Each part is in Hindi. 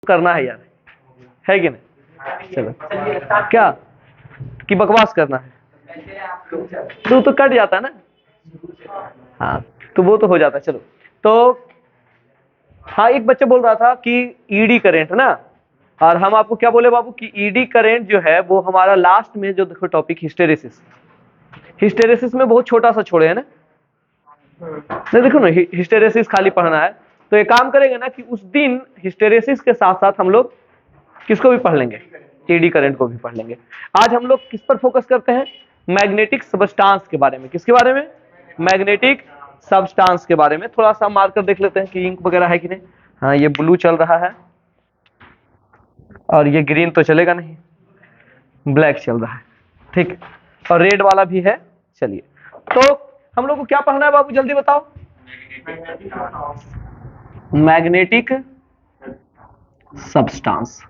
करना है यार, है कि नहीं? चलो क्या कि बकवास करना है तो कट जाता है ना। हाँ तो वो तो हो जाता है। चलो तो हाँ, एक बच्चा बोल रहा था कि ईडी करेंट ना, और हम आपको क्या बोले बाबू कि ईडी करेंट जो है वो हमारा लास्ट में जो देखो टॉपिक हिस्टेरेसिस, हिस्टेरेसिस में बहुत छोटा सा छोड़े है ना, नहीं देखो ना हिस्टेरेसिस खाली पढ़ना है। तो एक काम करेंगे ना कि उस दिन हिस्टेरेसिस के साथ साथ हम लोग किसको भी पढ़ लेंगे, ईडी करंट को भी पढ़ लेंगे। आज हम लोग किस पर फोकस करते हैं, मैग्नेटिक सबस्टांस के बारे में। किसके बारे में, मैग्नेटिक सबस्टांस के बारे में। थोड़ा सा मार्कर देख लेते हैं कि इंक वगैरह है कि नहीं। हाँ ये ब्लू चल रहा है और ये ग्रीन तो चलेगा नहीं, ब्लैक चल रहा है, ठीक, और रेड वाला भी है। चलिए तो हम लोग को क्या पढ़ना है बाबू, जल्दी बताओ। Magnetic substance.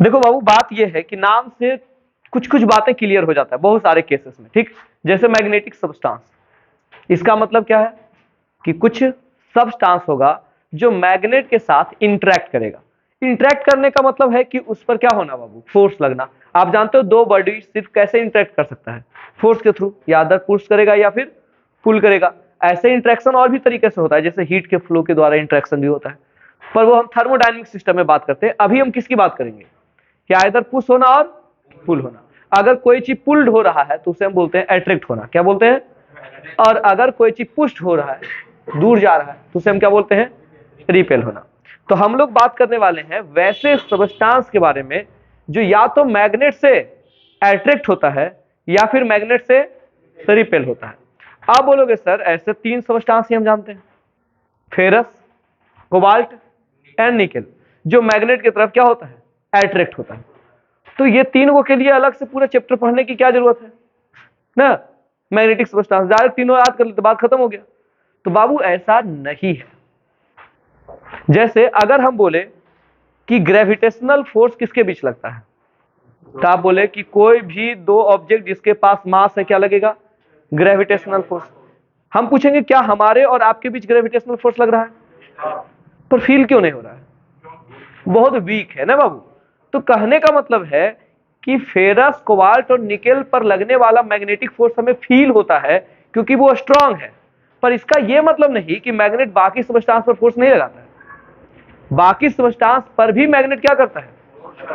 देखो बाबू बात यह है कि नाम से कुछ कुछ बातें क्लियर हो जाता है बहुत सारे केसेस में, ठीक। जैसे मैग्नेटिक सबस्टांस, इसका मतलब क्या है कि कुछ सबस्टांस होगा जो मैग्नेट के साथ इंटरेक्ट करेगा। इंटरेक्ट करने का मतलब है कि उस पर क्या होना बाबू, फोर्स लगना। आप जानते हो दो बॉडी सिर्फ कैसे इंटरेक्ट कर सकता है, फोर्स के थ्रू, या अदर पुश करेगा या फिर पुल करेगा। ऐसे इंटरेक्शन और भी तरीके से होता है, जैसे हीट के फ्लो के द्वारा इंटरेक्शन भी होता है, पर वो हम थर्मोडायनेमिक सिस्टम में बात करते हैं। अभी हम किसकी बात करेंगे कि इधर पुश होना और पुल होना। अगर कोई चीज पुल्ड हो रहा है तो उसे हम बोलते हैं अट्रैक्ट होना, क्या बोलते हैं। और अगर कोई चीज पुश्ड हो रहा है, दूर जा रहा है, तो उसे हम क्या बोलते हैं, रिपेल होना। तो हम लोग बात करने वाले हैं वैसे सबस्टांस के बारे में जो या तो मैग्नेट से अट्रैक्ट होता है या फिर मैग्नेट से रिपेल होता है। आप बोलोगे सर ऐसे तीन सबस्टांस ही हम जानते हैं, फेरस, कोबाल्ट एंड निकेल, जो मैग्नेट की तरफ क्या होता है, अट्रैक्ट होता है। तो ये तीनों के लिए अलग से पूरा चैप्टर पढ़ने की क्या जरूरत है ना। मैग्नेटिक सबस्टांस डायरेक्ट तीनों याद कर लेते, बात खत्म हो गया। तो बाबू ऐसा नहीं है। जैसे अगर हम बोले कि ग्रेविटेशनल फोर्स किसके बीच लगता है, तो आप बोले कि कोई भी दो ऑब्जेक्ट जिसके पास मास है क्या लगेगा, ग्रेविटेशनल फोर्स। हम पूछेंगे क्या हमारे और आपके बीच ग्रेविटेशनल फोर्स लग रहा है, पर फील क्यों नहीं हो रहा है, बहुत वीक है ना बाबू। तो कहने का मतलब है कि फेरस, कोबाल्ट और निकेल पर लगने वाला मैग्नेटिक फोर्स हमें फील होता है क्योंकि वो स्ट्रांग है, पर इसका यह मतलब नहीं कि मैग्नेट बाकी सबस्टांस पर फोर्स नहीं लगाता है। बाकी सबस्टांस पर भी मैग्नेट क्या करता है,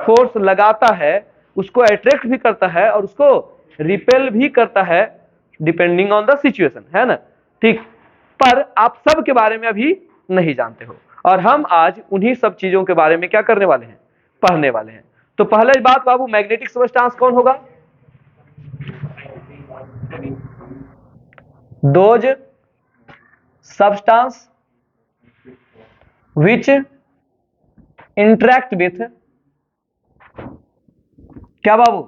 फोर्स लगाता है, उसको अट्रैक्ट भी करता है और उसको रिपेल भी करता है, डिपेंडिंग ऑन द सिचुएशन, है ना, ठीक। पर आप सब के बारे में अभी नहीं जानते हो, और हम आज उन्हीं सब चीजों के बारे में क्या करने वाले हैं, पढ़ने वाले हैं। तो पहले बात बाबू, मैग्नेटिक सबस्टांस कौन होगा, those substance which interact with, क्या बाबू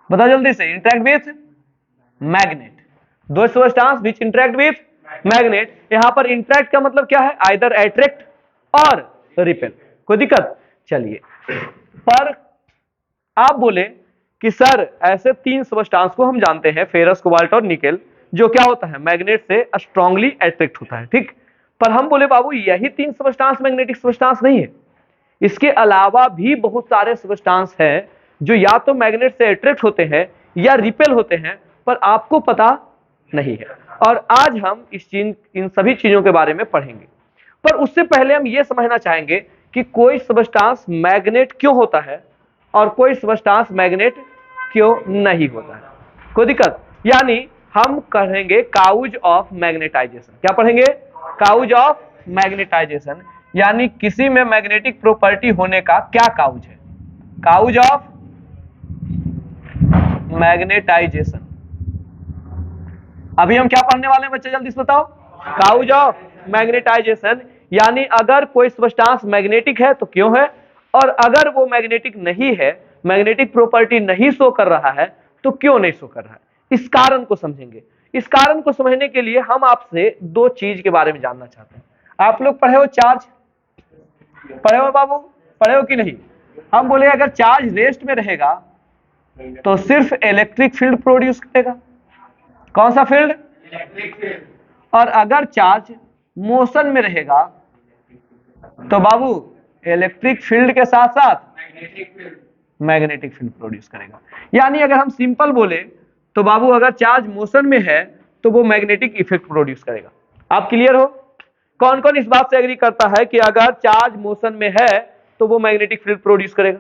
बता जल्दी से, इंटरेक्ट विथ मैग्नेट। दो substance which interact with magnet. यहां पर इंटरेक्ट का मतलब क्या है, आइदर अट्रैक्ट और रिपेल। कोई दिक्कत, चलिए। पर आप बोले कि सर ऐसे तीन सबस्टांस को हम जानते हैं, फेरस, कोबाल्ट और निकेल, जो क्या होता है, मैग्नेट से स्ट्रांगली अट्रैक्ट होता है, ठीक। पर हम बोले बाबू यही तीन सबस्टांस मैग्नेटिक सबस्टांस नहीं है, इसके अलावा भी बहुत सारे सबस्टांस हैं जो या तो मैग्नेट से अट्रैक्ट होते हैं या रिपेल होते हैं, पर आपको पता नहीं है। और आज हम इन सभी चीजों के बारे में पढ़ेंगे। पर उससे पहले हम यह समझना चाहेंगे कि कोई सबस्टांस मैग्नेट क्यों होता है और कोई सबस्टांस मैग्नेट क्यों नहीं होता है। कोई दिक्कत, यानी हम कहेंगे काउज ऑफ मैग्नेटाइजेशन। क्या पढ़ेंगे, काउज ऑफ मैग्नेटाइजेशन, यानी किसी में मैग्नेटिक प्रॉपर्टी होने का क्या काउज है, काउज ऑफ मैग्नेटाइजेशन। अभी हम क्या पढ़ने वाले हैं बच्चे, जल्दी से बताओ, काउज ऑफ मैग्नेटाइजेशन, यानी अगर कोई सबस्टांस मैग्नेटिक है तो क्यों है, और अगर वो मैग्नेटिक नहीं है, मैग्नेटिक प्रॉपर्टी नहीं शो कर रहा है, तो क्यों नहीं शो कर रहा है। इस कारण को समझेंगे। इस कारण को समझने के लिए हम आपसे दो चीज के बारे में जानना चाहते हैं। आप लोग पढ़े हो चार्ज, पढ़े हो बाबू, पढ़े हो कि नहीं। हम बोले अगर चार्ज रेस्ट में रहेगा तो सिर्फ इलेक्ट्रिक फील्ड प्रोड्यूस करेगा। कौन सा फील्ड, इलेक्ट्रिक फील्ड। और अगर चार्ज मोशन में रहेगा तो बाबू इलेक्ट्रिक फील्ड के साथ साथ मैग्नेटिक फील्ड प्रोड्यूस करेगा। यानी अगर हम सिंपल बोले तो बाबू अगर चार्ज मोशन में है तो वो मैग्नेटिक इफेक्ट प्रोड्यूस करेगा। आप क्लियर हो? कौन कौन इस बात से एग्री करता है कि अगर चार्ज मोशन में है तो वो मैग्नेटिक फील्ड प्रोड्यूस करेगा?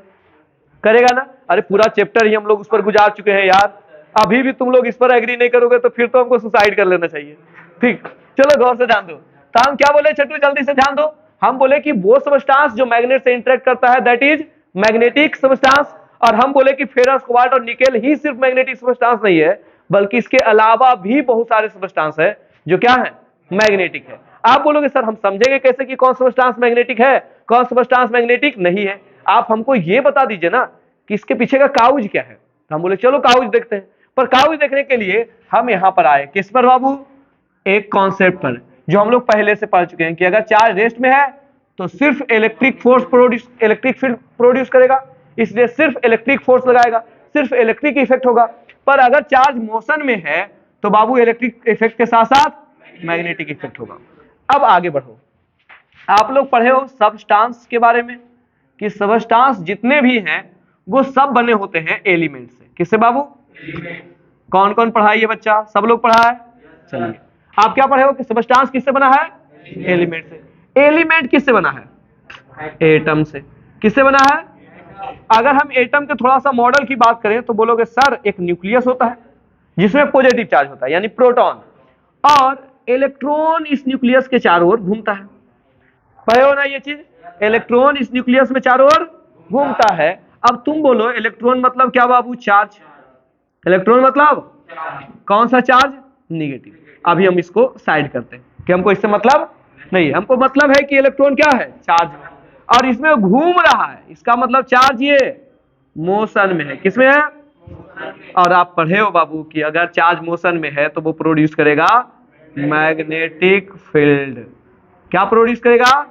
करेगा ना? अरे पूरा चैप्टर ही हम लोग उस पर गुजार चुके हैं यार, अभी भी तुम लोग इस पर एग्री नहीं करोगे तो फिर तो हमको सुसाइड कर लेना चाहिए। ठीक, चलो गौर से ध्यान दो। तो हम क्या बोले छठू, जल्दी से ध्यान दो। हम बोले कि वो सबस्टांस जो मैग्नेट से इंटरेक्ट करता है दैट इज मैग्नेटिक सबस्टांस, और हम बोले कि फेरस, कोबाल्ट और निकेल ही सिर्फ मैग्नेटिक सबस्टांस नहीं है, बल्कि इसके अलावा भी बहुत सारे सबस्टांस है जो क्या है, मैग्नेटिक है। आप बोलोगे सर हम समझेंगे कैसे कि कौन सबस्टांस मैग्नेटिक है, कौन सबस्टांस मैग्नेटिक नहीं है? आप हमको ये बता दीजिए ना कि इसके पीछे का काउज क्या है। तो हम बोले चलो काउज देखते हैं। पर काउज देखने के लिए हम यहां पर आए, किस पर बाबू? एक कॉन्सेप्ट पर जो हम लोग पहले से पढ़ चुके हैं कि अगर चार्ज रेस्ट में है तो सिर्फ electric force produce, electric field produce करेगा, इसलिए सिर्फ इलेक्ट्रिक फोर्स लगाएगा, सिर्फ इलेक्ट्रिक इफेक्ट होगा। पर अगर चार्ज मोशन में है तो बाबू इलेक्ट्रिक इफेक्ट के साथ साथ मैग्नेटिक इफेक्ट होगा। अब आगे बढ़ो, आप लोग पढ़े हो सबस्टांस के बारे में कि सबस्टांस जितने भी हैं वो सब बने होते हैं एलिमेंट से। किससे बाबू? कौन कौन पढ़ा है ये बच्चा? सब लोग पढ़ा है? चलिए, आप क्या पढ़े हो कि सबस्टांस किससे बना है? एलिमेंट से। एलिमेंट किससे बना है? एटम से। किससे बना है? अगर हम एटम के थोड़ा सा मॉडल की बात करें तो बोलोगे सर एक न्यूक्लियस होता है जिसमें पॉजिटिव चार्ज होता है यानी प्रोटॉन, और इलेक्ट्रॉन इस न्यूक्लियस के चारों ओर घूमता है। पढ़े हो ना ये चीज? इलेक्ट्रॉन इस न्यूक्लियस में चारों ओर घूमता है। अब तुम बोलो इलेक्ट्रॉन मतलब क्या बाबू? चार्ज। इलेक्ट्रॉन मतलब कौन सा चार्ज? निगेटिव। अभी हम इसको साइड करते हैं कि हमको इससे मतलब नहीं, हमको मतलब है कि इलेक्ट्रॉन क्या है? चार्ज में, और इसमें घूम रहा है, इसका मतलब चार्ज ये मोशन में है। किसमें है? और आप पढ़े हो बाबू कि अगर चार्ज मोशन में है तो वो प्रोड्यूस करेगा मैग्नेटिक फील्ड। क्या प्रोड्यूस करेगा?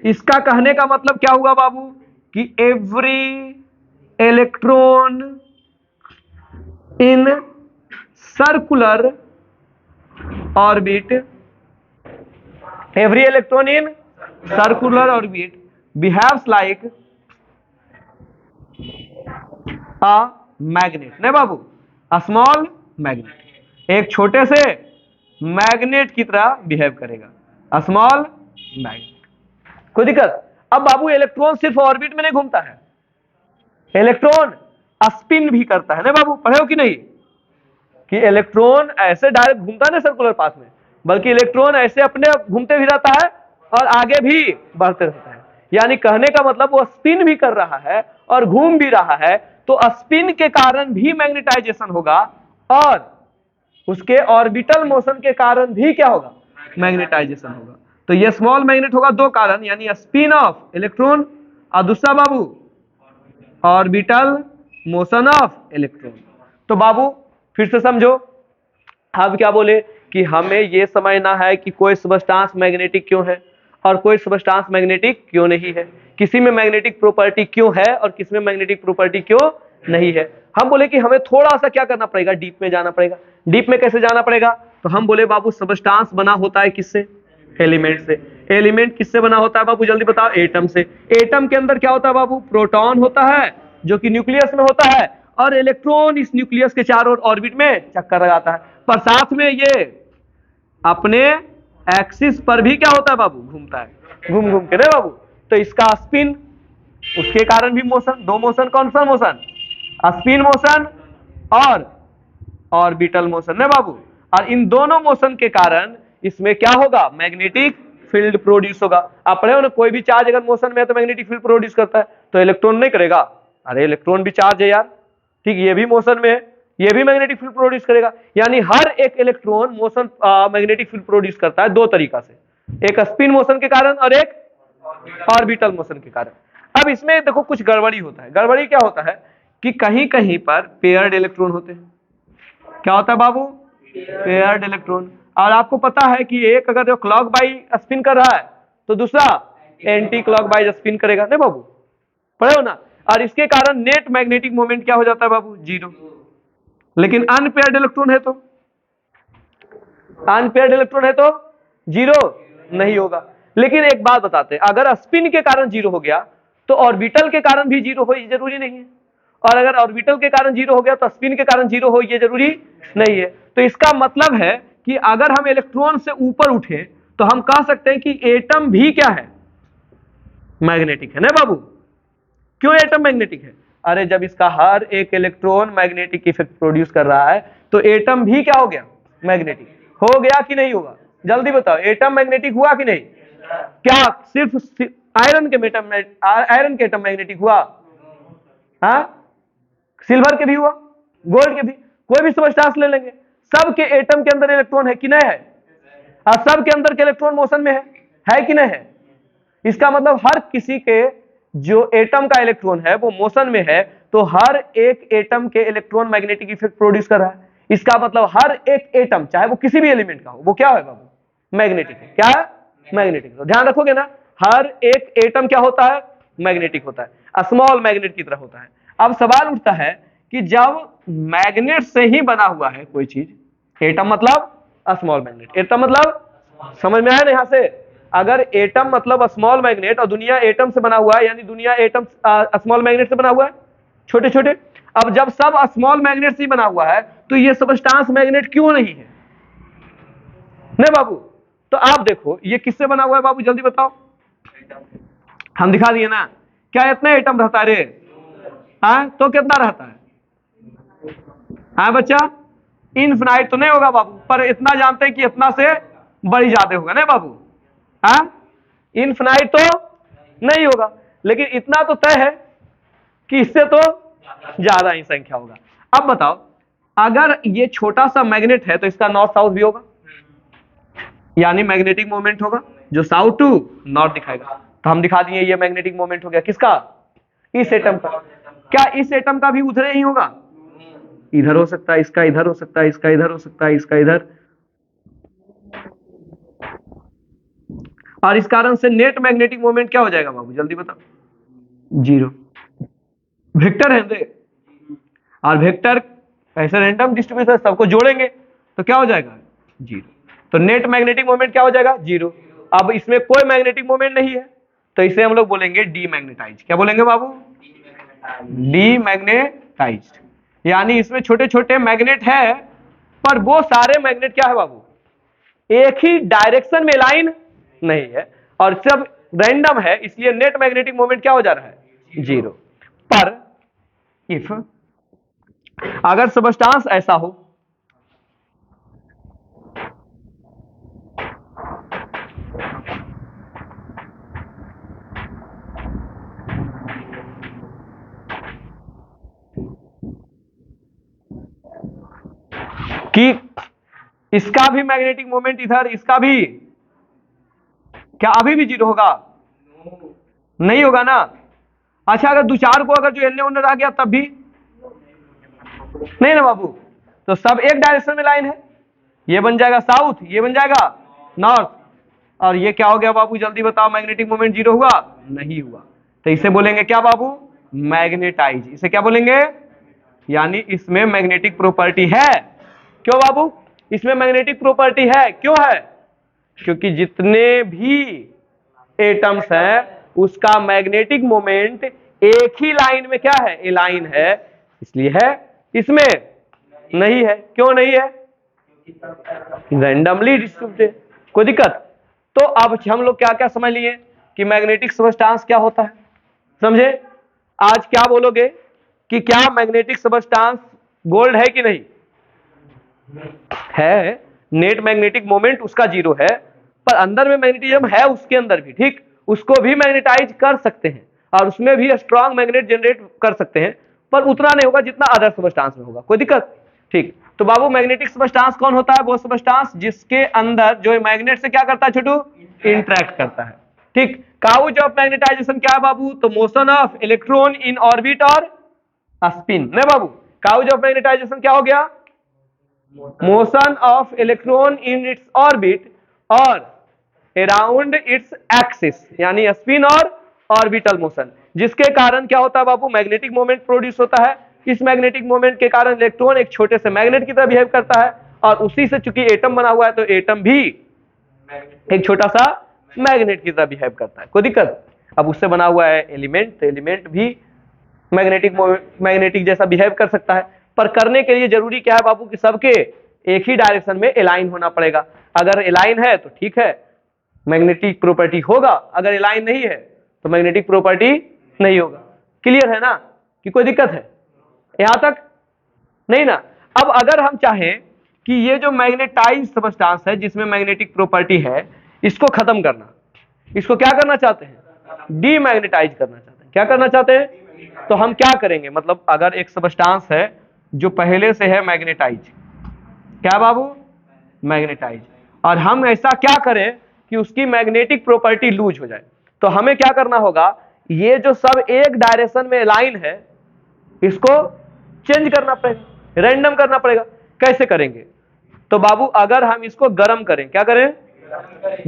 इसका कहने का मतलब क्या हुआ बाबू कि every electron in circular orbit, every electron in circular orbit behaves like a magnet। नहीं बाबू, a small magnet, एक छोटे से मैग्नेट की तरह बिहेव करेगा, a small magnet। कोई दिक्कत? अब बाबू इलेक्ट्रॉन सिर्फ ऑर्बिट में नहीं घूमता है, इलेक्ट्रॉन स्पिन भी करता है। ना बाबू, पढ़े हो कि नहीं कि इलेक्ट्रॉन ऐसे डायरेक्ट घूमता है ना सर्कुलर पाथ में, बल्कि इलेक्ट्रॉन ऐसे अपने घूमते भी रहता है और आगे भी बढ़ते रहता है। यानी कहने का मतलब वो स्पिन भी कर रहा है और घूम भी रहा है, तो स्पिन के कारण भी मैग्नेटाइजेशन होगा और उसके ऑर्बिटल मोशन के कारण भी क्या होगा? मैग्नेटाइजेशन होगा। तो ये स्मॉल मैग्नेट होगा दो कारण, यानी स्पिन ऑफ इलेक्ट्रॉन और दूसरा बाबू ऑर्बिटल मोशन ऑफ इलेक्ट्रॉन। तो बाबू फिर से समझो, हम क्या बोले कि हमें यह समझना है कि कोई सबस्टांस मैग्नेटिक क्यों है और कोई सबस्टांस मैग्नेटिक क्यों नहीं है, किसी में मैग्नेटिक प्रॉपर्टी क्यों है और किसी में मैग्नेटिक प्रॉपर्टी क्यों नहीं है। हम बोले कि हमें थोड़ा सा क्या करना पड़ेगा, डीप में जाना पड़ेगा। डीप में कैसे जाना पड़ेगा? तो हम बोले बाबू सबस्टांस बना होता है किससे? एलिमेंट से। एलिमेंट किससे बना होता है बाबू? जल्दी बताओ। एटम से। एटम के अंदर क्या होता है बाबू? प्रोटॉन होता है जो कि न्यूक्लियस में होता है, और इलेक्ट्रॉन इस न्यूक्लियस के चारों ओर ऑर्बिट में चक्कर लगाता है, पर साथ में ये अपने एक्सिस पर भी क्या होता है बाबू? घूमता है, घूम घूम के ना बाबू। तो इसका स्पिन, उसके कारण भी मोशन, दो मोशन, कौन सा मोशन? स्पिन मोशन और ऑर्बिटल मोशन ना बाबू। और इन दोनों मोशन के कारण इसमें क्या होगा? मैग्नेटिक फील्ड प्रोड्यूस होगा। आप पढ़े हो ना, कोई भी चार्ज अगर मोशन में है तो मैग्नेटिक फील्ड प्रोड्यूस करता है, तो इलेक्ट्रॉन नहीं करेगा? अरे इलेक्ट्रॉन भी चार्ज है यार, ठीक, ये भी मोशन में है, ये भी मैग्नेटिक फील्ड प्रोड्यूस करेगा। यानी हर एक electron motion magnetic field produce करता है दो तरीका से, एक स्पिन मोशन के कारण और एक ऑर्बिटल मोशन के कारण। अब इसमें देखो कुछ गड़बड़ी होता है। गड़बड़ी क्या होता है कि कहीं कहीं पर पेयर्ड इलेक्ट्रॉन होते हैं। क्या होता है बाबू? Paired electron. और आपको पता है कि एक अगर जो क्लॉक वाइज स्पिन कर रहा है तो दूसरा एंटी क्लॉक वाइज स्पिन करेगा ना बाबू, पढ़े हो ना। और इसके कारण नेट मैग्नेटिक मोमेंट क्या हो जाता है बाबू? जीरो। लेकिन अनपेयर्ड इलेक्ट्रॉन है तो अनपेयर्ड इलेक्ट्रॉन है तो जीरो नहीं होगा। लेकिन एक बात बताते हैं, अगर स्पिन के कारण जीरो हो गया तो ऑर्बिटल के कारण भी जीरो हो, ये जरूरी नहीं है। और अगर ऑर्बिटल के कारण जीरो हो गया तो स्पिन के कारण जीरो हो, ये जरूरी नहीं है। तो इसका मतलब है कि अगर हम इलेक्ट्रॉन से ऊपर उठे तो हम कह सकते हैं कि एटम भी क्या है, मैग्नेटिक है ना बाबू। क्यों एटम मैग्नेटिक है? अरे जब इसका हर एक इलेक्ट्रॉन मैग्नेटिक इफेक्ट प्रोड्यूस कर रहा है तो एटम भी क्या हो गया, मैग्नेटिक हो गया कि नहीं होगा? जल्दी बताओ, एटम मैग्नेटिक हुआ कि नहीं? क्या सिर्फ आयरन के एटम मैग्नेटिक हुआ? हाँ, सिल्वर के भी हुआ, गोल्ड के भी, कोई भी सबस्टांस ले लेंगे, सबके एटम के अंदर इलेक्ट्रॉन है कि नहीं है? और सब के अंदर के इलेक्ट्रॉन मोशन में है कि नहीं है? इसका मतलब हर किसी के जो एटम का इलेक्ट्रॉन है वो मोशन में है, तो हर एक एटम के इलेक्ट्रॉन मैग्नेटिक इफेक्ट प्रोड्यूस कर रहा है। इसका मतलब हर एक एटम, चाहे वो किसी भी एलिमेंट का हो, वो क्या है बाबू, मैग्नेटिक है। क्या है? मैग्नेटिक। तो ध्यान रखोगे ना, हर एक एटम क्या होता है, मैग्नेटिक होता है, स्मॉल मैग्नेट की तरह होता है। अब सवाल उठता है कि जब मैग्नेट से ही बना हुआ है कोई चीज, एटम मतलब स्मॉल मैग्नेट, एटम मतलब, समझ में आया ना? यहां से अगर एटम मतलब स्मॉल मैग्नेट और दुनिया एटम से बना हुआ है, यानी दुनिया एटम स्मॉल मैग्नेट से बना हुआ है, छोटे छोटे। अब जब सब स्मॉल मैग्नेट से बना हुआ है तो ये सबस्टांस मैग्नेट क्यों नहीं है? नहीं बाबू, तो आप देखो ये किससे बना हुआ है बाबू, जल्दी बताओ। हम दिखा दिए ना, क्या इतने एटम रहता है रे? हाँ, तो कितना रहता है? हाँ बच्चा, इनफिनाइट तो नहीं होगा बाबू, पर इतना जानते हैं कि इतना से बड़ी ज्यादा होगा ना बाबू। हाँ, इनफिनाइट तो नहीं होगा, लेकिन इतना तो तय है कि इससे तो ज्यादा ही संख्या होगा। अब बताओ, अगर ये छोटा सा मैग्नेट है तो इसका नॉर्थ साउथ भी होगा, यानी मैग्नेटिक मोमेंट होगा जो साउथ टू नॉर्थ दिखाएगा। तो हम दिखा दिए ये मैग्नेटिक मोमेंट हो गया किसका, इस एटम का। क्या इस एटम का भी उधर ही होगा? इधर हो सकता है, इसका इधर हो सकता है, इसका इधर हो सकता है, इसका इधर। और इस कारण से नेट मैग्नेटिक मोमेंट क्या हो जाएगा बाबू, जल्दी बताओ। जीरो। वेक्टर है दे, और वेक्टर ऐसे रैंडम डिस्ट्रीब्यूशन, सबको जोड़ेंगे तो क्या हो जाएगा, जीरो। तो नेट मैग्नेटिक मोमेंट क्या हो जाएगा, जीरो। अब इसमें कोई मैग्नेटिक मोमेंट नहीं है तो इसे हम लोग बोलेंगे डीमैग्नेटाइज। क्या बोलेंगे बाबू, डीमैग्नेटाइज। यानी इसमें छोटे छोटे मैग्नेट है, पर वो सारे मैग्नेट क्या है बाबू, एक ही डायरेक्शन में लाइन नहीं है, और सब रैंडम है, इसलिए नेट मैग्नेटिक मोमेंट क्या हो जा रहा है, जीरो। पर इफ अगर सबस्टांस ऐसा हो कि इसका भी मैग्नेटिक मोमेंट इधर, इसका भी, क्या अभी भी जीरो होगा? नहीं होगा ना। अच्छा, अगर दो चार को अगर जो एन्ने ओन्ने रह गया तब भी नहीं ना बाबू। तो सब एक डायरेक्शन में लाइन है, ये बन जाएगा साउथ, ये बन जाएगा नॉर्थ, और ये क्या हो गया बाबू, जल्दी बताओ, मैग्नेटिक मोमेंट जीरो हुआ? नहीं हुआ। तो इसे बोलेंगे क्या बाबू, मैग्नेटाइज। इसे क्या बोलेंगे, यानी इसमें मैग्नेटिक प्रॉपर्टी है। क्यों बाबू, इसमें मैग्नेटिक प्रॉपर्टी है, क्यों है? क्योंकि जितने भी एटम्स हैं उसका मैग्नेटिक मोमेंट एक ही लाइन में क्या है, ए लाइन है, इसलिए है। इसमें नहीं है, क्यों नहीं है, रैंडमली डिस्ट्रीब्यूटेड। कोई दिक्कत? तो अब हम लोग क्या क्या समझ लिए कि मैग्नेटिक सबस्टांस क्या होता है, समझे? आज क्या बोलोगे कि क्या मैग्नेटिक सबस्टांस गोल्ड है कि नहीं है? नेट मैग्नेटिक मोमेंट उसका जीरो है, पर अंदर में मैग्नेटिज्म है उसके अंदर भी, ठीक, उसको भी मैग्नेटाइज कर सकते हैं और उसमें भी स्ट्रॉन्ग मैग्नेट जनरेट कर सकते हैं, पर उतना नहीं होगा जितना अदर सबस्टांस में होगा। कोई दिक्कत? ठीक। तो बाबू मैग्नेटिक सबस्टांस कौन होता है, वो सबस्टांस जिसके अंदर जो मैग्नेट से क्या करता है छोटू, इंटरेक्ट करता है। ठीक। काउज ऑफ मैग्नेटाइजेशन क्या है बाबू, तो motion of electron in orbit और स्पिन। नहीं बाबू, काउज ऑफ मैग्नेटाइजेशन क्या हो गया, motion of electron in its orbit और अराउंड इट्स एक्सिस, यानी स्पिन और ऑर्बिटल मोशन, जिसके कारण क्या होता है बाबू, मैग्नेटिक मोमेंट प्रोड्यूस होता है। इस मैग्नेटिक मोमेंट के कारण इलेक्ट्रॉन एक छोटे से मैग्नेट की तरह बिहेव करता है और उसी से चूंकि एटम बना हुआ है तो एटम भी एक छोटा सा मैग्नेट की तरह बिहेव करता है, कोई दिक्कत। अब उससे बना हुआ है एलिमेंट, तो एलिमेंट भी मैग्नेटिक जैसा बिहेव कर सकता है। पर करने के लिए जरूरी क्या है बाबू कि सबके एक ही डायरेक्शन में अलाइन होना पड़ेगा। अगर अलाइन है तो ठीक है, मैग्नेटिक प्रॉपर्टी होगा, अगर अलाइन नहीं है तो मैग्नेटिक प्रॉपर्टी नहीं होगा। क्लियर है ना कि कोई दिक्कत है यहां तक? नहीं ना। अब अगर हम चाहें कि ये जो मैग्नेटाइज सबस्टांस है जिसमें मैग्नेटिक प्रॉपर्टी है, इसको खत्म करना, इसको क्या करना चाहते हैं? डीमैग्नेटाइज करना चाहते हैं। क्या करना चाहते हैं? तो हम क्या करेंगे, मतलब अगर एक सबस्टांस है जो पहले से है मैग्नेटाइज, क्या बाबू? मैग्नेटाइज, और हम ऐसा क्या करें कि उसकी मैग्नेटिक प्रॉपर्टी लूज हो जाए, तो हमें क्या करना होगा? ये जो सब एक डायरेक्शन में लाइन है इसको चेंज करना पड़ेगा, रैंडम करना पड़ेगा। कैसे करेंगे? तो बाबू अगर हम इसको गर्म करें, क्या करें?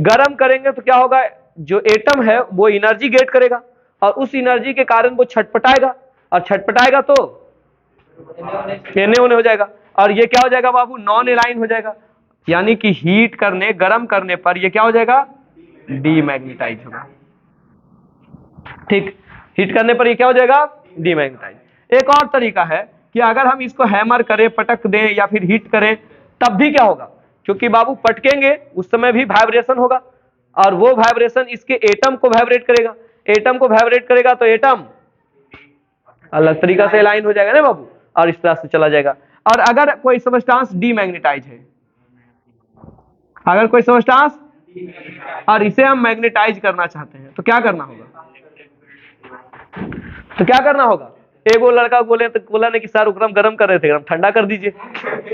गर्म करेंगे तो क्या होगा? जो एटम है वो एनर्जी गेट करेगा और उस एनर्जी के कारण वो छटपटाएगा, और छटपटाएगा तो एने ओने हो जाएगा, और ये क्या हो जाएगा बाबू? नॉन अलाइन हो जाएगा। यानी कि हीट करने, गर्म करने पर ये क्या हो जाएगा? डीमैग्नेटाइज होगा। ठीक, हीट करने पर ये क्या हो जाएगा? डीमैग्नेटाइज। एक और तरीका है कि अगर हम इसको हैमर करें, पटक दें या फिर हीट करें, तब भी क्या होगा? क्योंकि बाबू पटकेंगे उस समय भी वाइब्रेशन होगा, और वो वाइब्रेशन इसके एटम को वाइब्रेट करेगा, एटम को वाइब्रेट करेगा तो एटम अलग तरीका से अलाइन हो जाएगा ना बाबू, और इस तरह से चला जाएगा। और अगर कोई सबस्टांस डीमैग्नेटाइज है, अगर कोई सबस्टांस और इसे हम मैग्नेटाइज करना चाहते हैं तो क्या करना होगा? तो क्या करना होगा? एक वो लड़का बोला नहीं कि सर उपरम गर्म कर रहे थे, गर्म ठंडा कर दीजिए।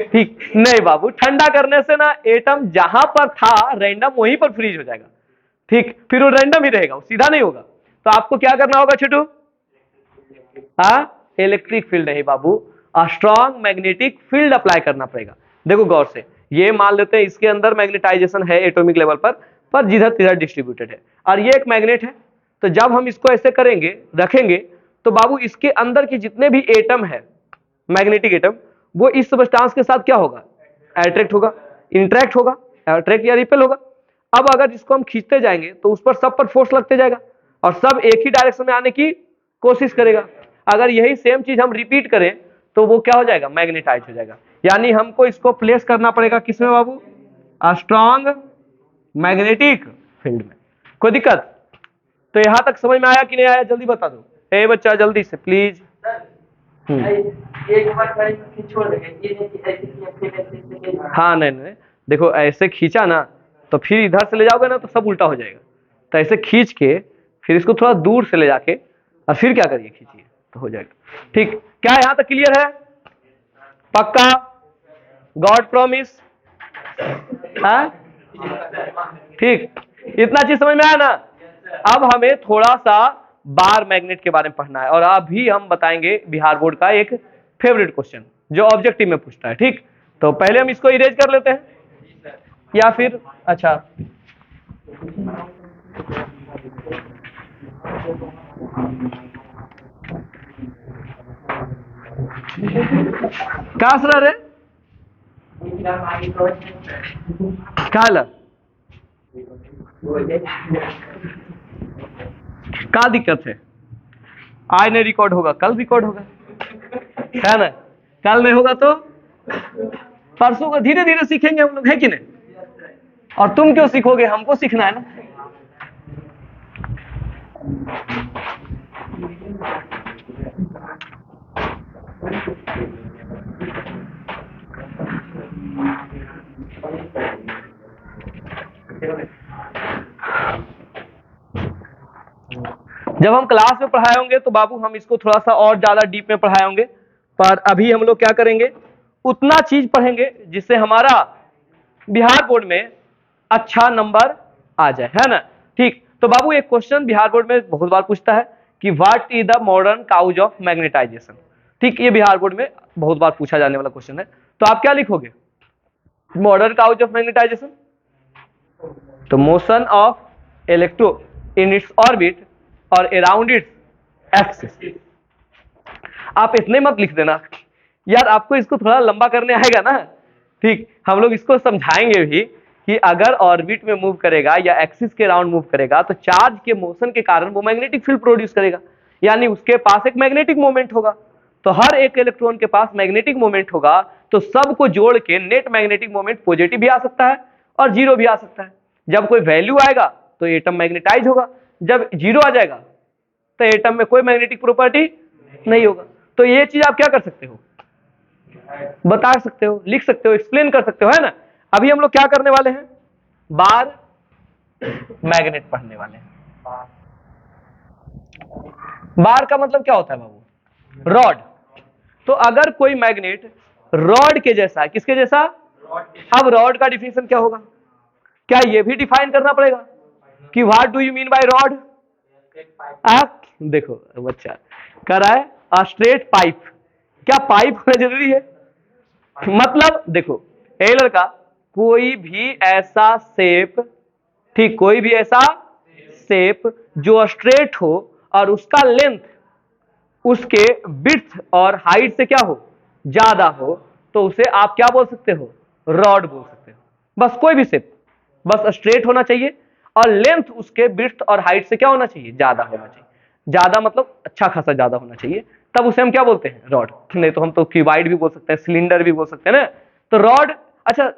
ठीक नहीं बाबू, ठंडा करने से ना एटम जहां पर था रैंडम वहीं पर फ्रीज हो जाएगा। ठीक, फिर वो रैंडम ही रहेगा, वो सीधा नहीं होगा। तो आपको क्या करना होगा छोटू? इलेक्ट्रिक फील्ड नहीं बाबू, स्ट्रॉन्ग मैग्नेटिक फील्ड अप्लाई करना पड़ेगा। देखो गौर से, ये मान लेते हैं इसके अंदर मैग्नेटाइजेशन है एटॉमिक लेवल पर जिधर तिधर डिस्ट्रीब्यूटेड है, और ये एक मैग्नेट है। तो जब हम इसको ऐसे करेंगे, रखेंगे, तो बाबू इसके अंदर के जितने भी एटम है, मैग्नेटिक एटम, वो इस सबस्टांस के साथ क्या होगा? अट्रैक्ट होगा, इंटरेक्ट होगा, अट्रैक्ट या रिपेल होगा। अब अगर इसको हम खींचते जाएंगे तो उस पर सब पर फोर्स लगते जाएगा और सब एक ही डायरेक्शन में आने की कोशिश करेगा। अगर यही सेम चीज हम रिपीट करें तो वो क्या हो जाएगा? मैग्नेटाइज हो जाएगा। यानी हमको इसको प्लेस करना पड़ेगा किसमें बाबू? स्ट्रॉन्ग मैग्नेटिक फील्ड में। कोई दिक्कत? तो यहां तक समझ में आया कि नहीं आया? जल्दी बता दो ए बच्चा, जल्दी से प्लीज। हाँ नहीं, देखो ऐसे खींचा ना तो फिर इधर से ले जाओगे ना तो सब उल्टा हो जाएगा। तो ऐसे खींच के फिर इसको थोड़ा दूर से ले जाके और फिर क्या करिए? खींचिए तो हो जाएगा। ठीक, क्या यहां तक क्लियर है? पक्का? God promise? ठीक, इतना चीज समझ में आया ना? अब हमें थोड़ा सा बार मैग्नेट के बारे में पढ़ना है, और अभी हम बताएंगे बिहार बोर्ड का एक फेवरेट क्वेश्चन जो ऑब्जेक्टिव में पूछता है। ठीक, तो पहले हम इसको इरेज कर लेते हैं या फिर अच्छा क्या सर है क्या दिक्कत है? आज नहीं रिकॉर्ड होगा, कल रिकॉर्ड होगा, है ना? कल नहीं होगा तो परसों को धीरे धीरे सीखेंगे हम लोग, है कि नहीं? और तुम क्यों सीखोगे? हमको सीखना है ना। जब हम क्लास में पढ़ाए होंगे तो बाबू हम इसको थोड़ा सा और ज्यादा डीप में पढ़ाए होंगे, पर अभी हम लोग क्या करेंगे? उतना चीज पढ़ेंगे जिससे हमारा बिहार बोर्ड में अच्छा नंबर आ जाए, है ना? ठीक, तो बाबू एक क्वेश्चन बिहार बोर्ड में बहुत बार पूछता है कि what is the modern cause of magnetisation. ठीक, ये बिहार बोर्ड में बहुत बार पूछा जाने वाला क्वेश्चन है। तो आप क्या लिखोगे? मॉडर्न काउज ऑफ मैग्नेटाइजेशन, तो motion of electron in its orbit और अराउंड इट्स एक्सिस। आप इतने मत लिख देना यार, आपको इसको थोड़ा लंबा करने आएगा ना ठीक, हम लोग इसको समझाएंगे भी कि अगर ऑर्बिट में मूव करेगा या एक्सिस के राउंड मूव करेगा तो चार्ज के मोशन के कारण वो मैग्नेटिक फील्ड प्रोड्यूस करेगा, यानी उसके पास एक मैग्नेटिक मोमेंट होगा। तो हर एक इलेक्ट्रॉन के पास मैग्नेटिक मोमेंट होगा, तो सबको जोड़ के नेट मैग्नेटिक मोमेंट पॉजिटिव भी आ सकता है और जीरो भी आ सकता है। जब कोई वैल्यू आएगा तो एटम मैग्नेटाइज होगा, जब जीरो आ जाएगा तो एटम में कोई मैग्नेटिक प्रॉपर्टी नहीं होगा। तो ये चीज आप क्या कर सकते हो, बता सकते हो, लिख सकते हो, एक्सप्लेन कर सकते हो, है ना। अभी हम लोग क्या करने वाले हैं, बार मैग्नेट पढ़ने वाले हैं। बार का मतलब क्या होता है बाबू, रॉड। तो अगर कोई मैग्नेट रॉड के जैसा है, किसके जैसा, अब रॉड का डिफिनेशन क्या होगा, क्या ये भी डिफाइन करना पड़ेगा कि what do you mean by rod. आप देखो बच्चा कर रहा है अ स्ट्रेट पाइप, क्या पाइप होना जरूरी है, मतलब देखो ए लड़का, कोई भी ऐसा शेप, ठीक, कोई भी ऐसा शेप जो स्ट्रेट हो और उसका लेंथ उसके विड्थ और हाइट से क्या हो, ज्यादा हो, तो उसे आप क्या बोल सकते हो, रॉड बोल सकते हो। बस कोई भी शेप, बस स्ट्रेट होना चाहिए और लेंथ उसके विड्थ और हाइट से क्या होना चाहिए, ज्यादा होना चाहिए। ज्यादा मतलब अच्छा खासा ज्यादा होना चाहिए, तब उसे हम क्या बोलते हैं, रॉड। नहीं तो हम तो क्यूबाइड भी बोल सकते हैं, सिलेंडर भी बोल सकते हैं ना। तो रॉड, अच्छा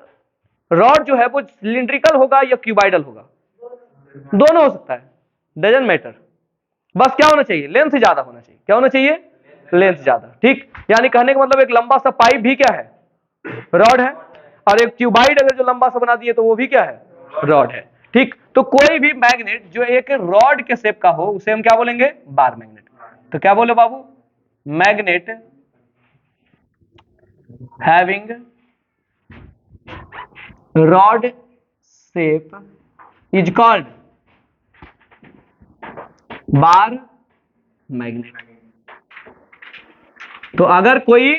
रॉड जो है वो सिलिंड्रिकल होगा या क्यूबाइडल होगा, दोनों हो सकता है, डजंट मैटर, बस क्या होना चाहिए, लेंथ ज्यादा होना चाहिए। क्या होना चाहिए, लेंथ ज्यादा, ठीक। यानी कहने का मतलब एक लंबा सा पाइप भी क्या है, रॉड है, और एक ट्यूबाइड अगर जो लंबा सा बना दिए तो वो भी क्या है, रॉड है, ठीक। तो कोई भी मैग्नेट जो एक रॉड के शेप का हो उसे हम क्या बोलेंगे, बार मैग्नेट। तो क्या बोले बाबू, magnet having rod shape is called bar magnet. तो अगर कोई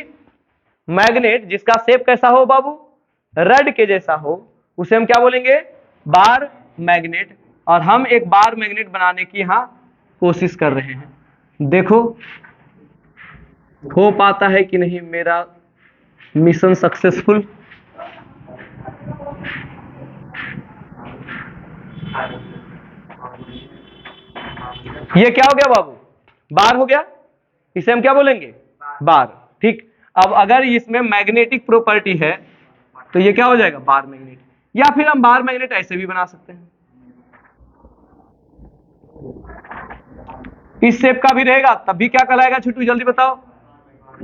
मैग्नेट जिसका शेप कैसा हो बाबू, रड के जैसा हो, उसे हम क्या बोलेंगे, बार मैग्नेट। और हम एक बार मैग्नेट बनाने की यहां कोशिश कर रहे हैं, देखो हो पाता है कि नहीं मेरा मिशन सक्सेसफुल। ये क्या हो गया बाबू, बार हो गया, इसे हम क्या बोलेंगे, बार, ठीक। अब अगर इसमें मैग्नेटिक प्रॉपर्टी है तो ये क्या हो जाएगा, बार मैग्नेट। या फिर हम बार मैग्नेट ऐसे भी बना सकते हैं, इस शेप का भी रहेगा तब भी क्या कहलाएगा छोटू, जल्दी बताओ,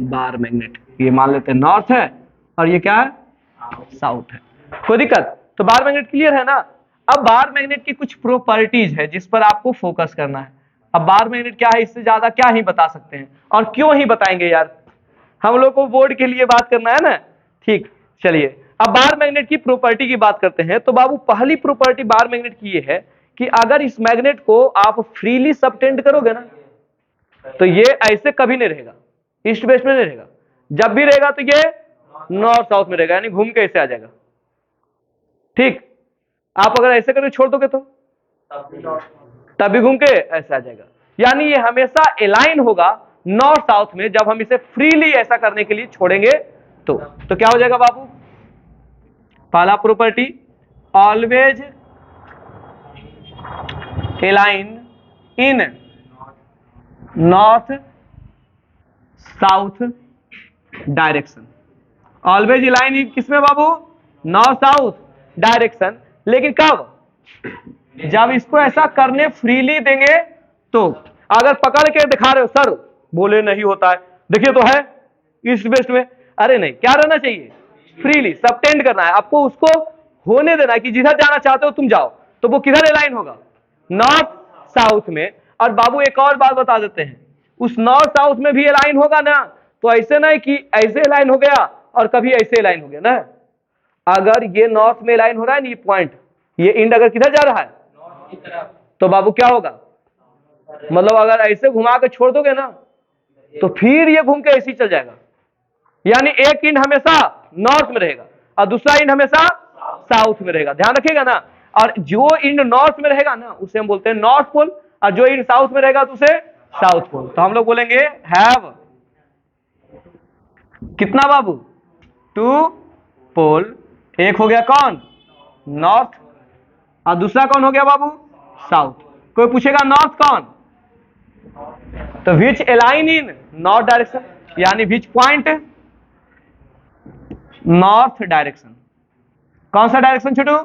बार मैग्नेट। ये मान लेते हैं नॉर्थ है और ये क्या है, साउथ है, कोई दिक्कत। तो बार मैग्नेट क्लियर है ना। अब बार मैग्नेट की कुछ प्रॉपर्टीज है जिस पर आपको फोकस करना है। अब बार मैग्नेट क्या है, इससे ज्यादा क्या ही बता सकते हैं, और क्यों ही बताएंगे यार, हम लोग को बोर्ड के लिए बात करना है ना, ठीक। चलिए अब बार मैग्नेट की प्रॉपर्टी की बात करते हैं। तो बाबू पहली प्रॉपर्टी बार मैग्नेट की ये है कि अगर इस मैग्नेट को आप फ्रीली सबटेंड करोगे ना, तो ये ऐसे कभी नहीं रहेगा, ईस्ट वेस्ट में नहीं रहेगा, जब भी रहेगा तो ये नॉर्थ साउथ में रहेगा, यानी घूम के ऐसे आ जाएगा, ठीक। आप अगर ऐसे करके छोड़ दोगे तो तब भी घूम के ऐसे आ जाएगा, यानी ये हमेशा अलाइन होगा नॉर्थ साउथ में, जब हम इसे फ्रीली ऐसा करने के लिए छोड़ेंगे तो क्या हो जाएगा बाबू, पहला प्रॉपर्टी ऑलवेज अलाइन इन north south direction. Always align इन किसमें बाबू, नॉर्थ साउथ डायरेक्शन। लेकिन कब, जब इसको ऐसा करने फ्रीली देंगे तो। अगर पकड़ के दिखा रहे हो सर, बोले नहीं होता है, देखिए तो है ईस्ट वेस्ट में, अरे नहीं, क्या रहना चाहिए, फ्रीली सबटेंड करना है आपको, उसको होने देना है कि जिधर जाना चाहते हो तुम जाओ। तो वो किधर अलाइन होगा, नॉर्थ साउथ में। और बाबू एक और बात बता देते हैं, उस नॉर्थ साउथ में भी अलाइन होगा ना, तो ऐसे नहीं कि ऐसे अलाइन हो गया और कभी ऐसे अलाइन हो गया ना। अगर ये नॉर्थ में अलाइन हो रहा है ना, ये पॉइंट, ये इंड अगर किधर जा रहा है, तो बाबू क्या होगा, मतलब अगर ऐसे घुमा के छोड़ दोगे ना तो फिर ये घूम के ऐसे ही चल जाएगा, यानी एक इंड हमेशा नॉर्थ में रहेगा और दूसरा इंड हमेशा साउथ में रहेगा, ध्यान रखिएगा ना। और जो इंड नॉर्थ में रहेगा ना उसे हम बोलते हैं नॉर्थ पोल, और जो इंड साउथ में रहेगा तो उसे साउथ पोल। तो हम लोग बोलेंगे हैव कितना बाबू, 2 पोल, एक हो गया कौन, नॉर्थ, और दूसरा कौन हो गया बाबू, साउथ। कोई पूछेगा नॉर्थ कौन, तो विच अलाइन इन नॉर्थ डायरेक्शन, यानी विच पॉइंट नॉर्थ डायरेक्शन। कौन सा डायरेक्शन छोटू,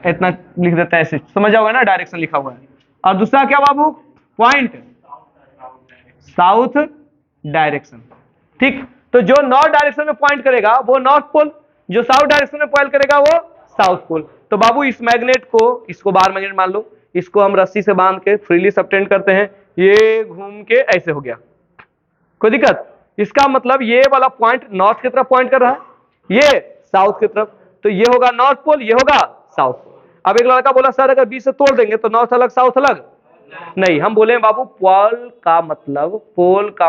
इतना लिख देता है ऐसे, समझ जाओगे ना, डायरेक्शन लिखा हुआ है। और दूसरा क्या बाबू, पॉइंट साउथ डायरेक्शन। ठीक, तो जो नॉर्थ डायरेक्शन में पॉइंट करेगा वो नॉर्थ पोल, जो साउथ डायरेक्शन में पॉइंट करेगा वो साउथ पोल। तो बाबू इस मैग्नेट को, इसको बार मैग्नेट मान लो, इसको हम रस्सी से बांध के फ्रीली सबटेंड करते हैं, ये घूम के ऐसे हो गया, कोई दिक्कत। इसका मतलब ये वाला पॉइंट नॉर्थ की तरफ पॉइंट कर रहा है, ये साउथ की तरफ, तो ये होगा नॉर्थ पोल, ये होगा साउथ पोल। अब एक लड़का बोला सर अगर 20 से तोड़ देंगे तो नॉर्थ अलग साउथ अलग, नहीं, हम बोले बाबू पोल का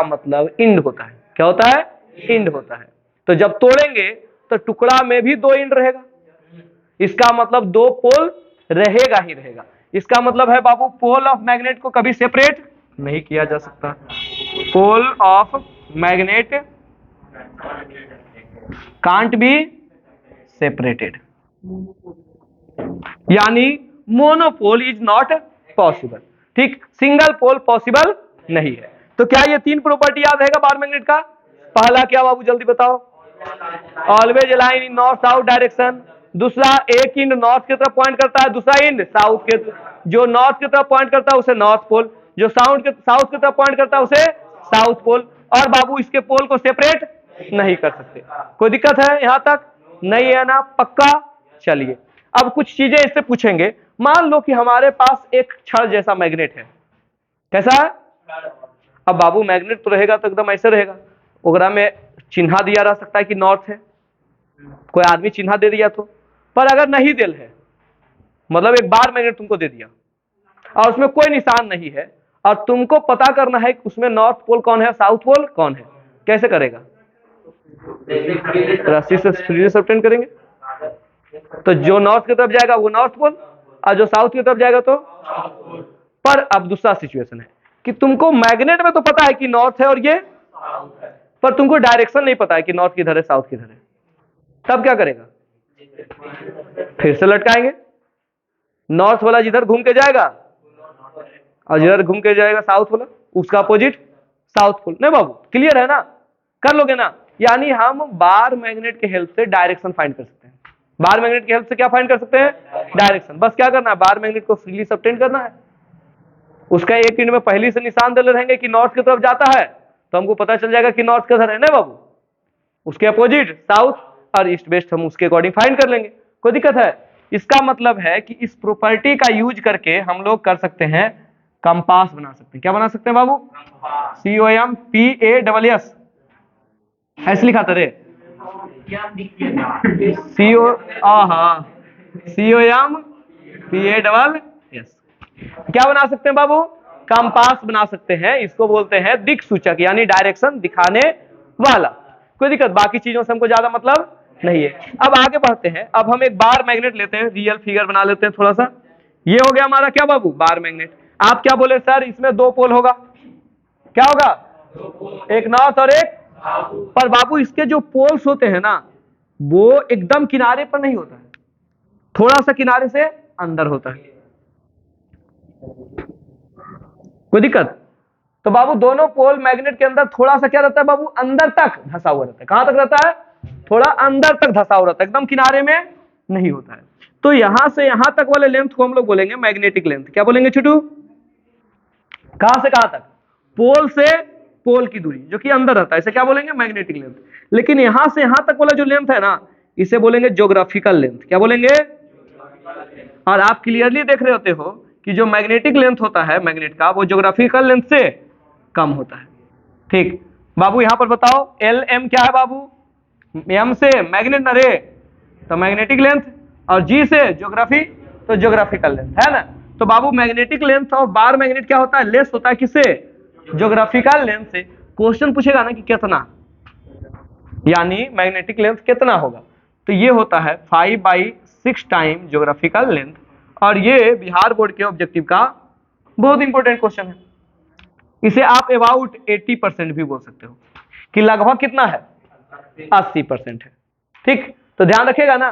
मतलब इंड होता है। क्या होता है, इंड होता है। तो जब तोड़ेंगे तो टुकड़ा में भी 2 इंड रहेगा, इसका मतलब 2 पोल रहेगा ही रहेगा। इसका मतलब है बाबू पोल ऑफ मैग्नेट को कभी सेपरेट नहीं किया जा सकता, pole of magnet can't be separated, यानी मोनोपोल इज नॉट पॉसिबल। ठीक, सिंगल पोल पॉसिबल नहीं है। तो क्या ये 3 प्रॉपर्टी याद रहेगा बार मैग्नेट का। पहला क्या बाबू जल्दी बताओ, ऑलवेज अलाइन इन नॉर्थ साउथ डायरेक्शन। दूसरा, एक इंड नॉर्थ की तरफ पॉइंट करता है, दूसरा इंड साउथ के, जो नॉर्थ की तरफ पॉइंट करता है उसे नॉर्थ पोल, जो साउथ की तरफ पॉइंट करता है उसे साउथ पोल। और बाबू इसके पोल को सेपरेट नहीं कर सकते। कोई दिक्कत है यहां तक, नहीं है ना, पक्का। चलिए अब कुछ चीजें इससे पूछेंगे। मान लो कि हमारे पास एक छड़ जैसा मैग्नेट है, कैसा है। अब बाबू मैग्नेट तो रहेगा तो एकदम ऐसे रहेगा, ओकरा में चिन्हा दिया रह सकता है कि नॉर्थ है, कोई आदमी चिन्हा दे दिया तो। पर अगर नहीं दिल है, मतलब एक बार मैग्नेट तुमको दे दिया और उसमें कोई निशान नहीं है, और तुमको पता करना है कि उसमें नॉर्थ पोल कौन है, साउथ पोल कौन है, कैसे करेगा, रस्सी से फ्रीली सबटेंड करेंगे। तो जो नॉर्थ की तरफ जाएगा वो नॉर्थ पोल, और जो साउथ की तरफ जाएगा तो। पर अब दूसरा सिचुएशन है कि तुमको मैग्नेट में तो पता है कि नॉर्थ है और ये, पर तुमको डायरेक्शन नहीं पता है कि नॉर्थ किधर है साउथ किधर है। तब क्या करेगा, फिर से लटकाएंगे, नॉर्थ वाला जिधर घूम के जाएगा और जिधर घूम के जाएगा साउथ वाला, उसका अपोजिट साउथ पोल। नहीं बाबू, क्लियर है ना, कर लोगे ना। यानी हम बार मैग्नेट के हेल्प से डायरेक्शन फाइंड कर सकते हैं। बार मैग्नेट की हेल्प से क्या फाइंड कर सकते हैं, डायरेक्शन। बस क्या करना है, बार मैग्नेट को फ्रीली सबटेंड करना है, उसका एक इंड में पहले से निशान दे रहेंगे कि नॉर्थ की तरफ जाता है, तो हमको पता चल जाएगा कि नॉर्थ किधर है ना बाबू, उसके अपोजिट साउथ, और ईस्ट वेस्ट हम उसके अकॉर्डिंग फाइंड कर लेंगे। कोई दिक्कत है। इसका मतलब है कि इस प्रॉपर्टी का यूज करके हम लोग कर सकते हैं, कंपास बना सकते हैं। क्या बना सकते हैं बाबू, COMPASS, ऐसे लिखा था रे, COMPASS। क्या बना सकते हैं बाबू, कंपास बना सकते हैं। इसको बोलते हैं दिक सूचक, यानी डायरेक्शन दिखाने वाला। कोई दिक्कत, बाकी चीजों से हमको ज्यादा मतलब नहीं है। अब आगे बढ़ते हैं। अब हम एक बार मैग्नेट लेते हैं, रियल फिगर बना लेते हैं थोड़ा सा। ये हो गया हमारा क्या बाबू, बार मैग्नेट। आप क्या बोले सर, इसमें 2 पोल होगा, क्या होगा, एक नॉर्थ और एक। पर बाबू इसके जो पोल्स होते हैं ना, वो एकदम किनारे पर नहीं होता है, थोड़ा सा किनारे से अंदर होता है। कोई दिक्कत। तो बाबू दोनों पोल मैग्नेट के अंदर थोड़ा सा क्या रहता है बाबू, अंदर तक धंसा हुआ रहता है। कहां तक रहता है, थोड़ा अंदर तक धंसा हुआ रहता है, एकदम किनारे में नहीं होता है। तो यहां से यहां तक वाले लेंथ को हम लोग बोलेंगे मैग्नेटिक लेंथ। क्या बोलेंगे छोटू, कहां से कहां तक, पोल से पोल की दूरी जो कि अंदर रहता है, इसे क्या बोलेंगे, मैग्नेटिक लेंथ। लेकिन यहां से यहां तक वाला जो लेंथ है ना, इसे बोलेंगे ज्योग्राफिकल लेंथ। क्या बोलेंगे। और आप क्लियरली देख रहे होते हो कि जो मैग्नेटिक लेंथ होता है मैग्नेट का, वो ज्योग्राफिकल लेंथ से कम होता है। ठीक बाबू, यहां पर बताओ LM क्या है बाबू, M से मैग्नेट न रे, तो मैग्नेटिक लेंथ, और G से ज्योग्राफी, तो ज्योग्राफिकल लेंथ है ना। तो बाबू मैग्नेटिक लेंथ और बार मैग्नेट क्या होता है, लेस होता है किससे, ज्योग्राफिकल लेंथ से। क्वेश्चन पूछेगा ना कि कितना, यानी मैग्नेटिक लेंथ कितना होगा, तो ये होता है 5/6 टाइम ज्योग्राफिकल लेंथ। और ये बिहार बोर्ड के ऑब्जेक्टिव का बहुत इंपॉर्टेंट क्वेश्चन है। इसे आप अबाउट 80% भी बोल सकते हो कि लगभग कितना है, 80% है। ठीक, तो ध्यान रखिएगा ना।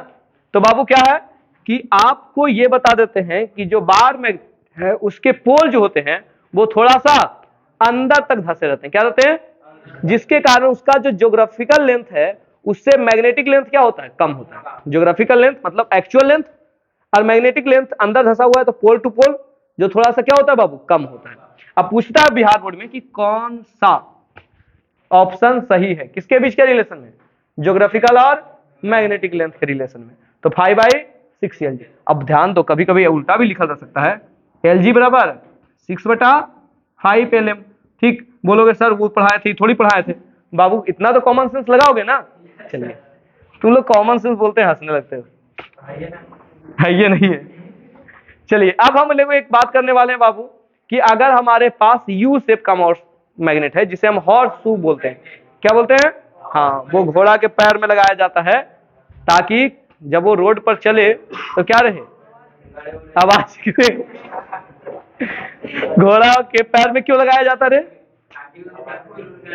तो बाबू क्या है कि आपको ये बता देते हैं कि जो बार में है उसके पोल जो होते हैं वो थोड़ा सा अंदर तक धंसे रहते हैं। क्या रहते हैं? जिसके कारण उसका जो ज्योग्राफिकल लेंथ है उससे मैग्नेटिक लेंथ क्या होता है? कम होता है। ज्योग्राफिकल लेंथ मतलब एक्चुअल लेंथ, और मैग्नेटिक लेंथ अंदर धंसा हुआ है तो पोल टू पोल जो थोड़ा सा क्या होता है बाबू? कम होता है। अब पूछता है बिहार बोर्ड में कि कौन सा ऑप्शन सही है किसके बीच के रिलेशन में? ज्योग्राफिकल और मैग्नेटिक लेंथ के रिलेशन में। तो 5/6 LG। अब ध्यान दो, कभी कभी उल्टा भी लिखा जा सकता है, LG बराबर 6/5 LM। ठीक बोलोगे सर वो पढ़ाए थे, थोड़ी पढ़ाए थे। बाबू इतना तो कॉमन सेंस लगाओगे ना। चलिए, तुम लोग कॉमन सेंस बोलते हैं हंसने लगते हो, है ये नहीं है। चलिए अब हम लोग एक बात करने वाले हैं बाबू कि अगर हमारे पास यू शेप का मैग्नेट है जिसे हम हॉर्स शू बोलते हैं। क्या बोलते हैं? हाँ, वो घोड़ा के पैर में लगाया जाता है ताकि जब वो रोड पर चले तो क्या रहे? आवाज करे। घोड़ा के पैर में क्यों लगाया जाता रे?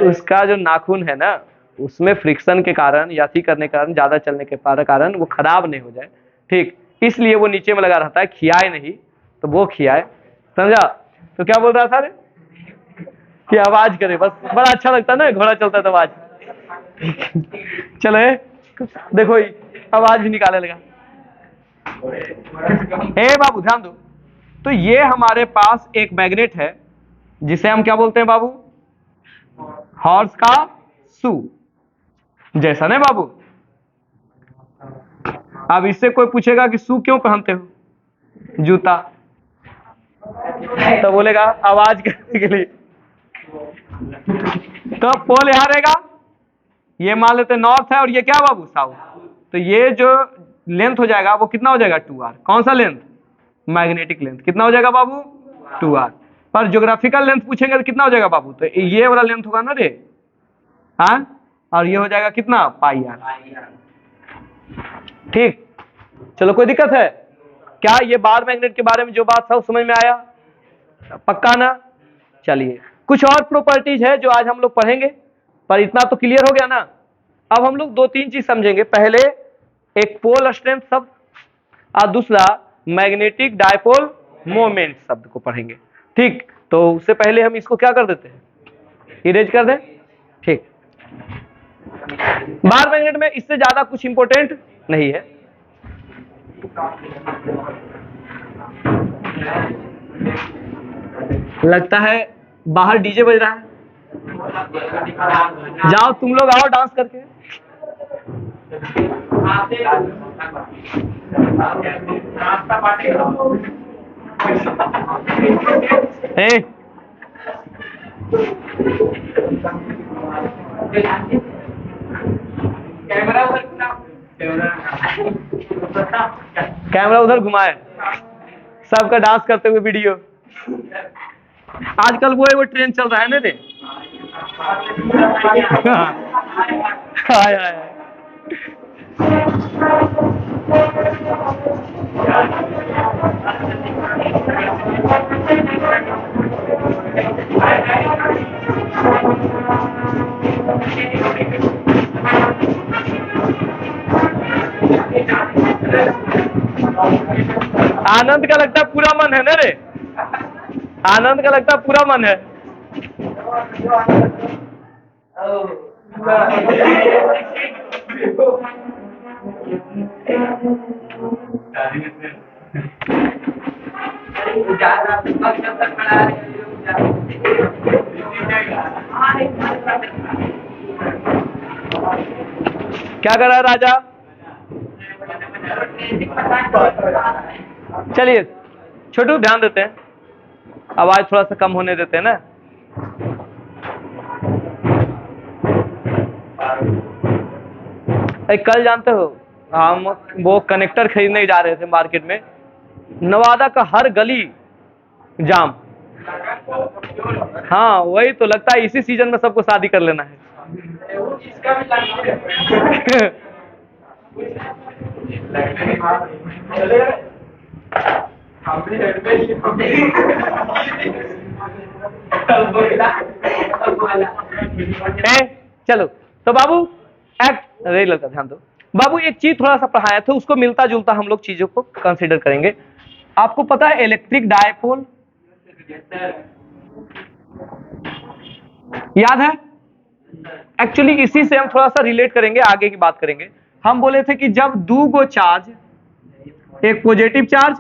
उसका जो नाखून है ना उसमें फ्रिक्शन के कारण या थी करने के कारण, ज्यादा चलने के कारण वो खराब नहीं हो जाए। ठीक, इसलिए वो नीचे में लगा रहता है, खियाए नहीं तो वो खियाए। समझा? तो क्या बोल रहा था रे? कि आवाज करे, बस बड़ा अच्छा लगता है ना घोड़ा चलता है तो आवाज। चलो देखो आवाज भी निकालने लगा। ए बाबू ध्यान दो। तो ये हमारे पास एक मैग्नेट है जिसे हम क्या बोलते हैं बाबू? हॉर्स का शू जैसा ना बाबू। अब इससे कोई पूछेगा कि शू क्यों पहनते हो? जूता। तो बोलेगा आवाज करने के लिए। तो पोल यहां रहेगा, ये मान लेते नॉर्थ है और ये क्या बाबू? साउथ। तो ये जो लेंथ हो जाएगा वो कितना हो जाएगा? 2r। कौन सा लेंथ? Magnetic length. कितना हो जाएगा बाबू? 2r। पर ज्योग्राफिकल लेंथ पूछेंगे तो कितना हो जाएगा बाबू? तो ये वाला लेंथ होगा ना रे, हाँ, और ये हो जाएगा कितना? πr। ठीक, चलो कोई दिक्कत है क्या? ये बार मैग्नेट के बारे में जो बात था समझ में आया? पक्का ना? चलिए कुछ और प्रॉपर्टीज है जो आज हम लोग पढ़ेंगे, पर इतना तो क्लियर हो गया ना। अब हम लोग 2-3 चीज समझेंगे। पहले एक पोल स्ट्रेंथ शब्द और दूसरा मैग्नेटिक डायपोल मोमेंट शब्द को पढ़ेंगे। ठीक, तो उससे पहले हम इसको क्या कर देते हैं? इरेज कर दें। ठीक, बार मैग्नेट में इससे ज्यादा कुछ इंपॉर्टेंट नहीं है। लगता है बाहर डीजे बज रहा है, जाओ तुम लोग आओ डांस करके। ए कैमरा उधर घुमाए, सबका डांस करते हुए वीडियो। आजकल वो ट्रेंड चल रहा है ना रे। हाय हाय। आनंद का लगता है पूरा मन है ना रे, आनंद का लगता है पूरा मन है। क्या कर रहा है राजा? चलिए छोटू ध्यान देते हैं, आवाज थोड़ा सा कम होने देते हैं ना। कल जानते हो हम वो कनेक्टर खरीदने जा रहे थे मार्केट में, नवादा का हर गली जाम। हाँ वही तो, लगता है इसी सीजन में सबको शादी कर लेना है। चलो तो बाबू एक्ट, अरे लड़का ध्यान दो, बाबू एक चीज थोड़ा सा पढ़ाया था, उसको मिलता जुलता हम लोग चीजों को कंसीडर करेंगे। आपको पता है इलेक्ट्रिक डायपोल, याद है? एक्चुअली इसी से हम थोड़ा सा रिलेट करेंगे, आगे की बात करेंगे। हम बोले थे कि जब दो गो चार्ज, एक पॉजिटिव चार्ज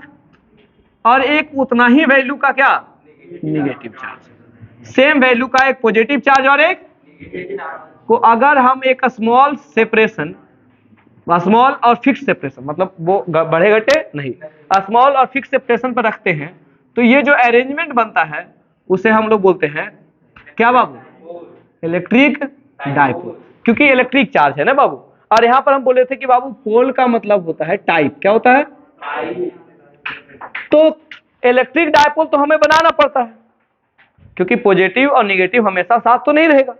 और एक उतना ही वैल्यू का क्या, निगेटिव चार्ज, सेम वैल्यू का एक पॉजिटिव चार्ज और एक को, अगर हम एक स्मॉल सेपरेशन, स्मॉल और फिक्स सेपरेशन, मतलब वो बढ़े घटे नहीं, स्मॉल और फिक्स सेपरेशन पर रखते हैं, तो ये जो अरेंजमेंट बनता है उसे हम लोग बोलते हैं क्या बाबू, इलेक्ट्रिक डायपोल, क्योंकि इलेक्ट्रिक चार्ज है ना बाबू। और यहां पर हम बोले थे कि बाबू पोल का मतलब होता है टाइप, क्या होता है, तो इलेक्ट्रिक डायपोल तो हमें बनाना पड़ता है, क्योंकि पॉजिटिव और नेगेटिव हमेशा साथ तो नहीं रहेगा।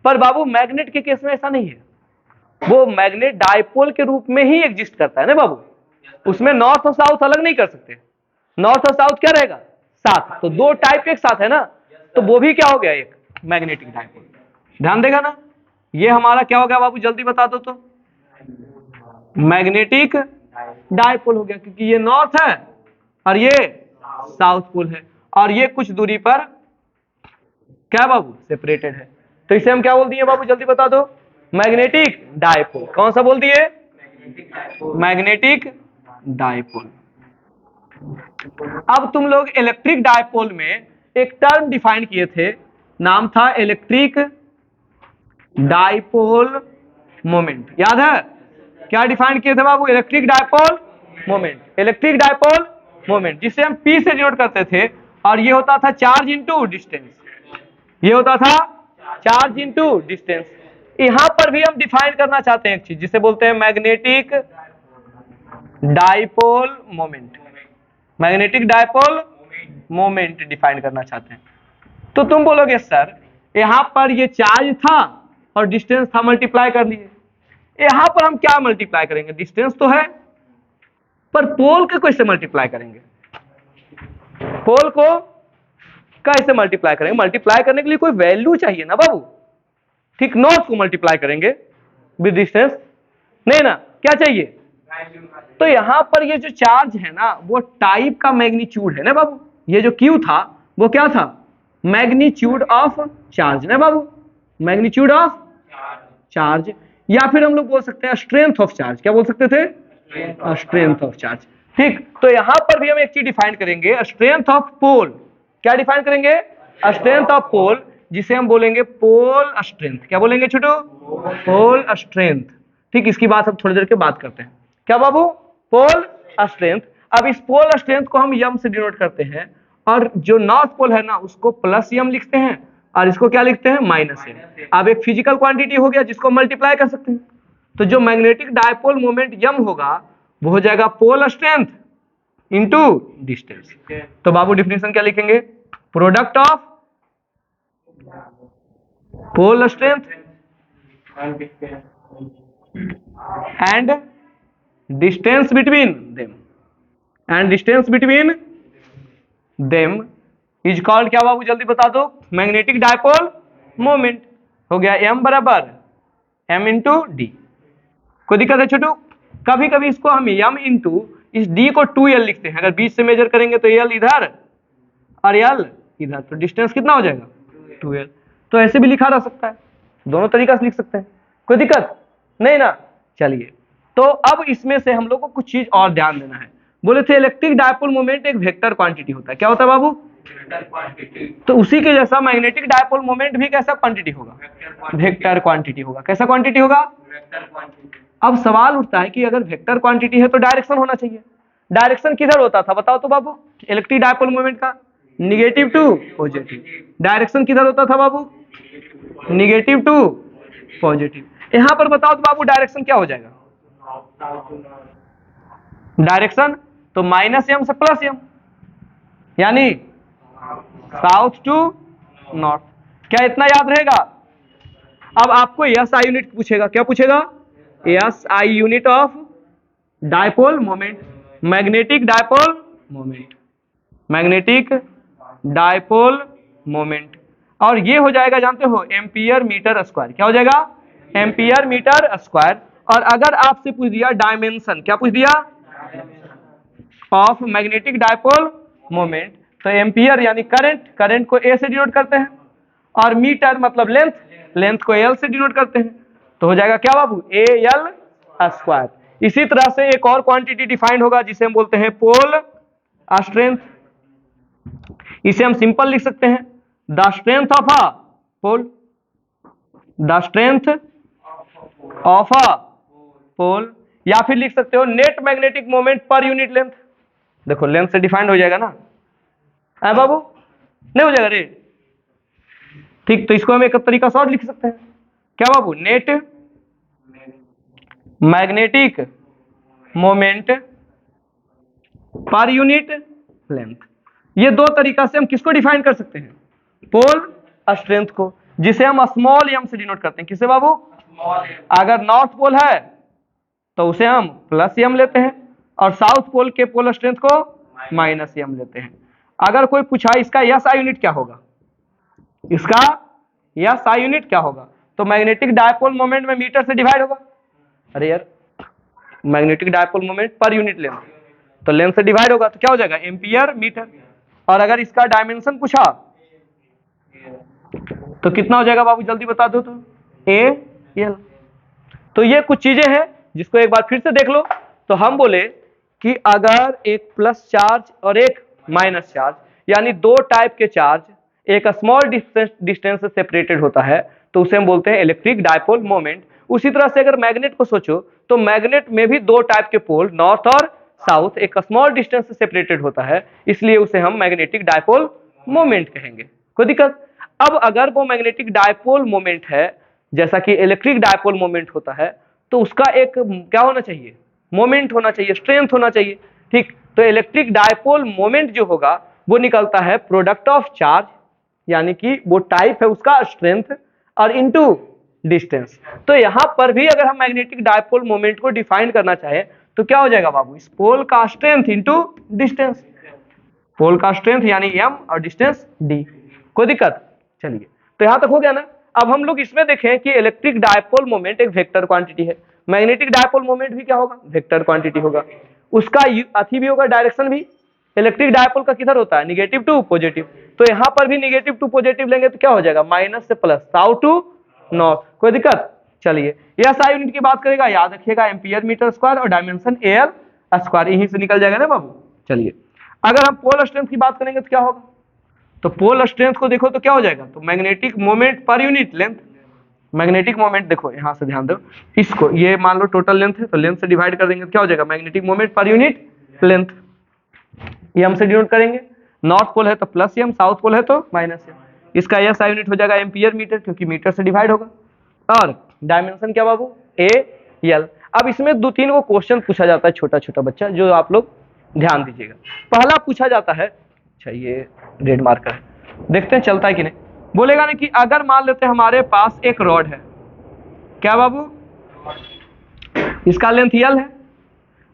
पर बाबू मैग्नेट के केस में ऐसा नहीं है, वो मैग्नेट डायपोल के रूप में ही एग्जिस्ट करता है ना बाबू, उसमें नॉर्थ और साउथ अलग नहीं कर सकते, नॉर्थ और साउथ क्या रहेगा, साथ, तो दो टाइप एक साथ है ना, तो वो भी क्या हो गया, एक मैग्नेटिक डायपोल। ध्यान देगा ना, ये हमारा क्या हो गया बाबू, जल्दी बता दो तो, मैग्नेटिक डायपोल हो गया, क्योंकि ये नॉर्थ है और ये साउथ पोल है, और ये कुछ दूरी पर क्या बाबू, सेपरेटेड है, तो इसे हम क्या बोल दिए बाबू, जल्दी बता दो, मैग्नेटिक डायपोल। कौन सा बोल दिए, मैग्नेटिक डायपोल। अब तुम लोग इलेक्ट्रिक डायपोल में एक टर्म डिफाइन किए थे, नाम था इलेक्ट्रिक डायपोल मोमेंट, याद है? क्या डिफाइन किए थे बाबू, electric dipole moment, electric dipole moment, जिसे हम P से डिनोट करते थे, और ये होता था चार्ज इनटू डिस्टेंस, ये होता था चार्ज इनटू डिस्टेंस। यहां पर भी हम डिफाइन करना चाहते हैं एक चीज, जिसे बोलते हैं magnetic dipole moment, magnetic dipole moment define करना चाहते हैं। तो तुम बोलोगे सर यहां पर ये चार्ज था और डिस्टेंस था, मल्टीप्लाई कर लिए, यहां पर हम क्या मल्टीप्लाई करेंगे, डिस्टेंस तो है, पर पोल को कैसे मल्टीप्लाई करेंगे, पोल को कैसे मल्टीप्लाई करेंगे, मल्टीप्लाई करने के लिए कोई वैल्यू चाहिए ना बाबू, ठीक, नॉर्थ को मल्टीप्लाई करेंगे विद डिस्टेंस, नहीं ना, क्या चाहिए, तो यहां पर ये जो चार्ज है ना वो टाइप का मैग्नीट्यूड है ना बाबू, ये जो Q था वो क्या था, मैग्नीट्यूड ऑफ चार्ज ना बाबू, मैग्नीट्यूड ऑफ चार्ज, या फिर हम लोग बोल सकते हैं स्ट्रेंथ ऑफ चार्ज, क्या बोल सकते थे, स्ट्रेंथ ऑफ चार्ज, ठीक। तो यहां पर भी हम एक चीज डिफाइन करेंगे, स्ट्रेंथ ऑफ पोल, क्या डिफाइन करेंगे, स्ट्रेंथ ऑफ पोल, जिसे हम बोलेंगे पोल स्ट्रेंथ, क्या बोलेंगे छोटू, पोल स्ट्रेंथ, ठीक। इसकी बात हम थोड़ी देर के बाद करते हैं, क्या बाबू, पोल स्ट्रेंथ। अब इस पोल स्ट्रेंथ को हम यम से डिनोट करते हैं, और जो नॉर्थ पोल है ना उसको प्लस यम लिखते हैं, और इसको क्या लिखते हैं, माइनस यम। अब एक फिजिकल क्वांटिटी हो गया जिसको मल्टीप्लाई कर सकते हैं, तो जो मैग्नेटिक डायपोल मोमेंट यम होगा वो हो जाएगा पोल स्ट्रेंथ इनटू डिस्टेंस। तो बाबू डिफिनेशन क्या लिखेंगे, product of pole strength and distance between them, and distance between them is called क्या बाबू, जल्दी बता दो, मैग्नेटिक डायपोल मोमेंट। हो गया m बराबर m इंटू डी। कोई दिक्कत है छोटू, कभी कभी इसको हम m इंटू इस d को 2l लिखते हैं, अगर बीच से मेजर करेंगे तो l इधर और l इधर, तो डिस्टेंस कितना हो जाएगा 2l। तो ऐसे भी लिखा जा सकता है, दोनों तरीका से लिख सकते हैं, कोई दिक्कत नहीं ना। चलिए, तो अब इसमें से हम लोग को कुछ चीज और ध्यान देना है। बोले थे इलेक्ट्रिक डायपोल मोमेंट एक वेक्टर क्वांटिटी होता है, क्या होता है बाबू, तो उसी के जैसा मैग्नेटिक डायपोल मोमेंट भी कैसा क्वांटिटी होगा, वेक्टर क्वांटिटी होगा। कैसा क्वांटिटी होगा, अब सवाल उठता है कि अगर वेक्टर क्वांटिटी है तो डायरेक्शन होना चाहिए, डायरेक्शन किधर होता था बताओ तो बाबू, इलेक्ट्रिक डायपोल मोमेंट का निगेटिव टू पॉजिटिव, डायरेक्शन किधर होता था बाबू, निगेटिव टू पॉजिटिव। यहां पर बताओ तो बाबू डायरेक्शन क्या हो जाएगा, डायरेक्शन तो माइनस एम से प्लस एम, यानी साउथ टू नॉर्थ। क्या इतना याद रहेगा। अब आपको एस आई यूनिट पूछेगा, क्या पूछेगा, S I unit of dipole moment, magnetic dipole moment, magnetic dipole moment, और ये हो जाएगा जानते हो एम्पियर मीटर स्क्वायर, क्या हो जाएगा एम्पियर मीटर स्क्वायर। और अगर आपसे पूछ दिया डायमेंशन, क्या पूछ दिया, ऑफ मैग्नेटिक डायपोल मोमेंट, तो एम्पियर यानी करंट, करंट को ए से डिनोट करते हैं, और मीटर मतलब लेंथ, लेंथ को एल से डिनोट करते हैं, तो हो जाएगा क्या बाबू, ए एल स्क्वायर। इसी तरह से एक और क्वांटिटी डिफाइंड होगा जिसे हम बोलते हैं पोल स्ट्रेंथ। इसे हम सिंपल लिख सकते हैं, the strength of a pole, the strength of a pole, या फिर लिख सकते हो net magnetic moment per unit length. देखो लेंथ से डिफाइंड हो जाएगा ना, है बाबू, नहीं हो जाएगा रे, ठीक, तो इसको हम एक तरीका से और लिख सकते हैं, क्या बाबू, net magnetic moment per unit length. ये दो तरीका से हम किसको डिफाइन कर सकते हैं, पोल स्ट्रेंथ को, जिसे हम स्मॉल एम से डिनोट करते हैं, किसे बाबू, अगर नॉर्थ पोल है तो उसे हम प्लस एम लेते हैं, और साउथ पोल के पोल स्ट्रेंथ को माइनस एम लेते हैं। अगर कोई पूछा इसका यस आई यूनिट क्या होगा, इसका यस आई यूनिट क्या होगा, तो मैग्नेटिक डायपोल मोमेंट में मीटर से डिवाइड होगा, अरे यार magnetic dipole moment per unit length, तो लेंथ से डिवाइड होगा, तो क्या हो जाएगा, एम्पियर मीटर। और अगर इसका डायमेंशन पूछा तो कितना हो जाएगा बाबू, जल्दी बता दो तो, ए एल। तो ये कुछ चीजें हैं जिसको एक बार फिर से देख लो। तो हम बोले कि अगर एक प्लस चार्ज और एक माइनस चार्ज, यानी दो टाइप के चार्ज एक स्मॉल डिस्टेंस से सेपरेटेड होता है, तो उसे हम बोलते हैं इलेक्ट्रिक डायपोल मोमेंट। उसी तरह से अगर मैग्नेट को सोचो तो मैग्नेट में भी दो टाइप के पोल, नॉर्थ और साउथ, एक स्मॉल डिस्टेंस से सेपरेटेड होता है, इसलिए उसे हम मैग्नेटिक डायपोल मोमेंट कहेंगे। कोई दिक्कत? अब अगर वो मैग्नेटिक डायपोल मोमेंट है जैसा कि इलेक्ट्रिक डायपोल मोमेंट होता है, तो उसका एक क्या होना चाहिए, मोमेंट होना चाहिए, स्ट्रेंथ होना चाहिए, ठीक। तो इलेक्ट्रिक डायपोल मोमेंट जो होगा वो निकलता है प्रोडक्ट ऑफ चार्ज, यानी कि वो टाइप है उसका स्ट्रेंथ, और इनटू डिस्टेंस। तो यहां पर भी अगर हम मैग्नेटिक डायपोल मोमेंट को डिफाइन करना चाहें तो क्या हो जाएगा बाबू, इस पोल का स्ट्रेंथ इनटू डिस्टेंस, पोल का स्ट्रेंथ यानी m और डिस्टेंस d। कोई दिक्कत? चलिए, तो यहां तक हो गया ना। अब हम लोग इसमें देखें कि इलेक्ट्रिक डायपोल मोमेंट एक वेक्टर क्वांटिटी है, मैग्नेटिक डायपोल मोमेंट भी क्या होगा, वेक्टर क्वांटिटी होगा, उसका अथी भी होगा, डायरेक्शन भी। इलेक्ट्रिक डायपोल का किधर होता है, निगेटिव टू पॉजिटिव, तो यहां पर भी निगेटिव टू पॉजिटिव लेंगे तो क्या हो जाएगा, माइनस से प्लस, साउथ टू नॉर्थ। कोई दिक्कत? चलिए, यह SI यूनिट की बात करेगा, याद रखिएगा एम्पियर मीटर स्क्वायर और डायमेंशन AL स्क्वायर, यहीं से निकल जाएगा ना बाबू। चलिए, अगर हम पोल स्ट्रेंथ की बात करेंगे तो क्या होगा, तो पोल स्ट्रेंथ को देखो तो क्या हो जाएगा, तो magnetic moment per unit length. Magnetic moment देखो यहां से ध्यान दो, इसको ये मान लो टोटल लेंथ है, तो लेंथ से डिवाइड कर देंगे तो क्या हो जाएगा, magnetic moment per unit length. ये हम से डिनोट करेंगे, नॉर्थ पोल है तो प्लस एम, साउथ पोल है तो माइनस एम। इसका SI यूनिट हो जाएगा एम्पियर मीटर, क्योंकि मीटर से डिवाइड होगा। और डायमेंशन क्या बाबू, AL। अब इसमें दो तीन वो क्वेश्चन पूछा जाता है, छोटा छोटा बच्चा, जो आप लोग ध्यान दीजिएगा। पहला पूछा जाता है, अच्छा ये रेड मार्कर है, देखते हैं चलता है कि नहीं। बोलेगा ना कि अगर मान लेते हैं हमारे पास एक रॉड है, क्या बाबू, इसका लेंथ L है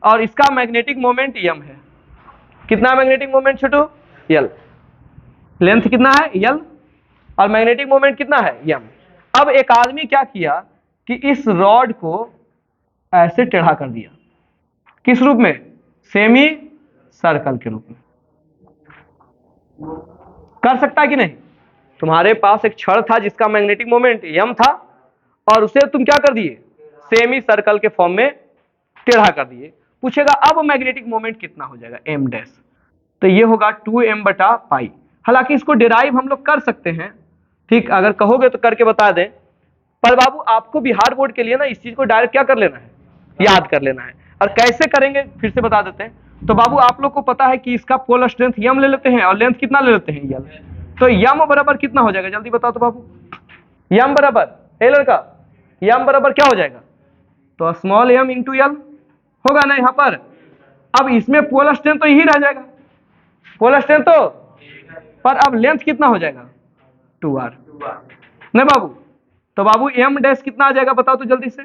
और इसका मैग्नेटिक मोमेंट M है। कितना मैग्नेटिक मोमेंट छोटू, L, लेंथ कितना है L, और मैग्नेटिक मोमेंट कितना है M। अब एक आदमी क्या किया कि इस रॉड को ऐसे टेढ़ा कर दिया, किस रूप में, सेमी सर्कल के रूप में। कर सकता है कि नहीं, तुम्हारे पास एक छड़ था जिसका मैग्नेटिक मोमेंट M था, और उसे तुम क्या कर दिए, सेमी सर्कल के फॉर्म में टेढ़ा कर दिए। पूछेगा अब मैग्नेटिक मोमेंट कितना हो जाएगा, M डैश, तो ये होगा 2m बटा पाई। हालांकि इसको डिराइव हम लोग कर सकते हैं, ठीक, अगर कहोगे तो करके बता दें, पर बाबू आपको बिहार बोर्ड के लिए ना इस चीज को डायरेक्ट क्या कर लेना है, याद कर लेना है। और कैसे करेंगे फिर से बता देते हैं। तो बाबू आप लोग को पता है कि इसका पोल स्ट्रेंथ M ले लेते हैं और लेंथ कितना ले लेते हैं L, तो M बराबर कितना हो जाएगा, जल्दी बताओ तो बाबू। M बराबर, ए लड़का, M बराबर क्या हो जाएगा, तो स्मॉल m इंटू L होगा ना यहाँ पर। अब इसमें पोल स्ट्रेंथ तो यही रह जाएगा, पोल स्ट्रेंथ तो, पर अब लेंथ कितना हो जाएगा, 2r, नहीं बाबू। तो बाबू m डैश कितना आ जाएगा बताओ तो जल्दी से,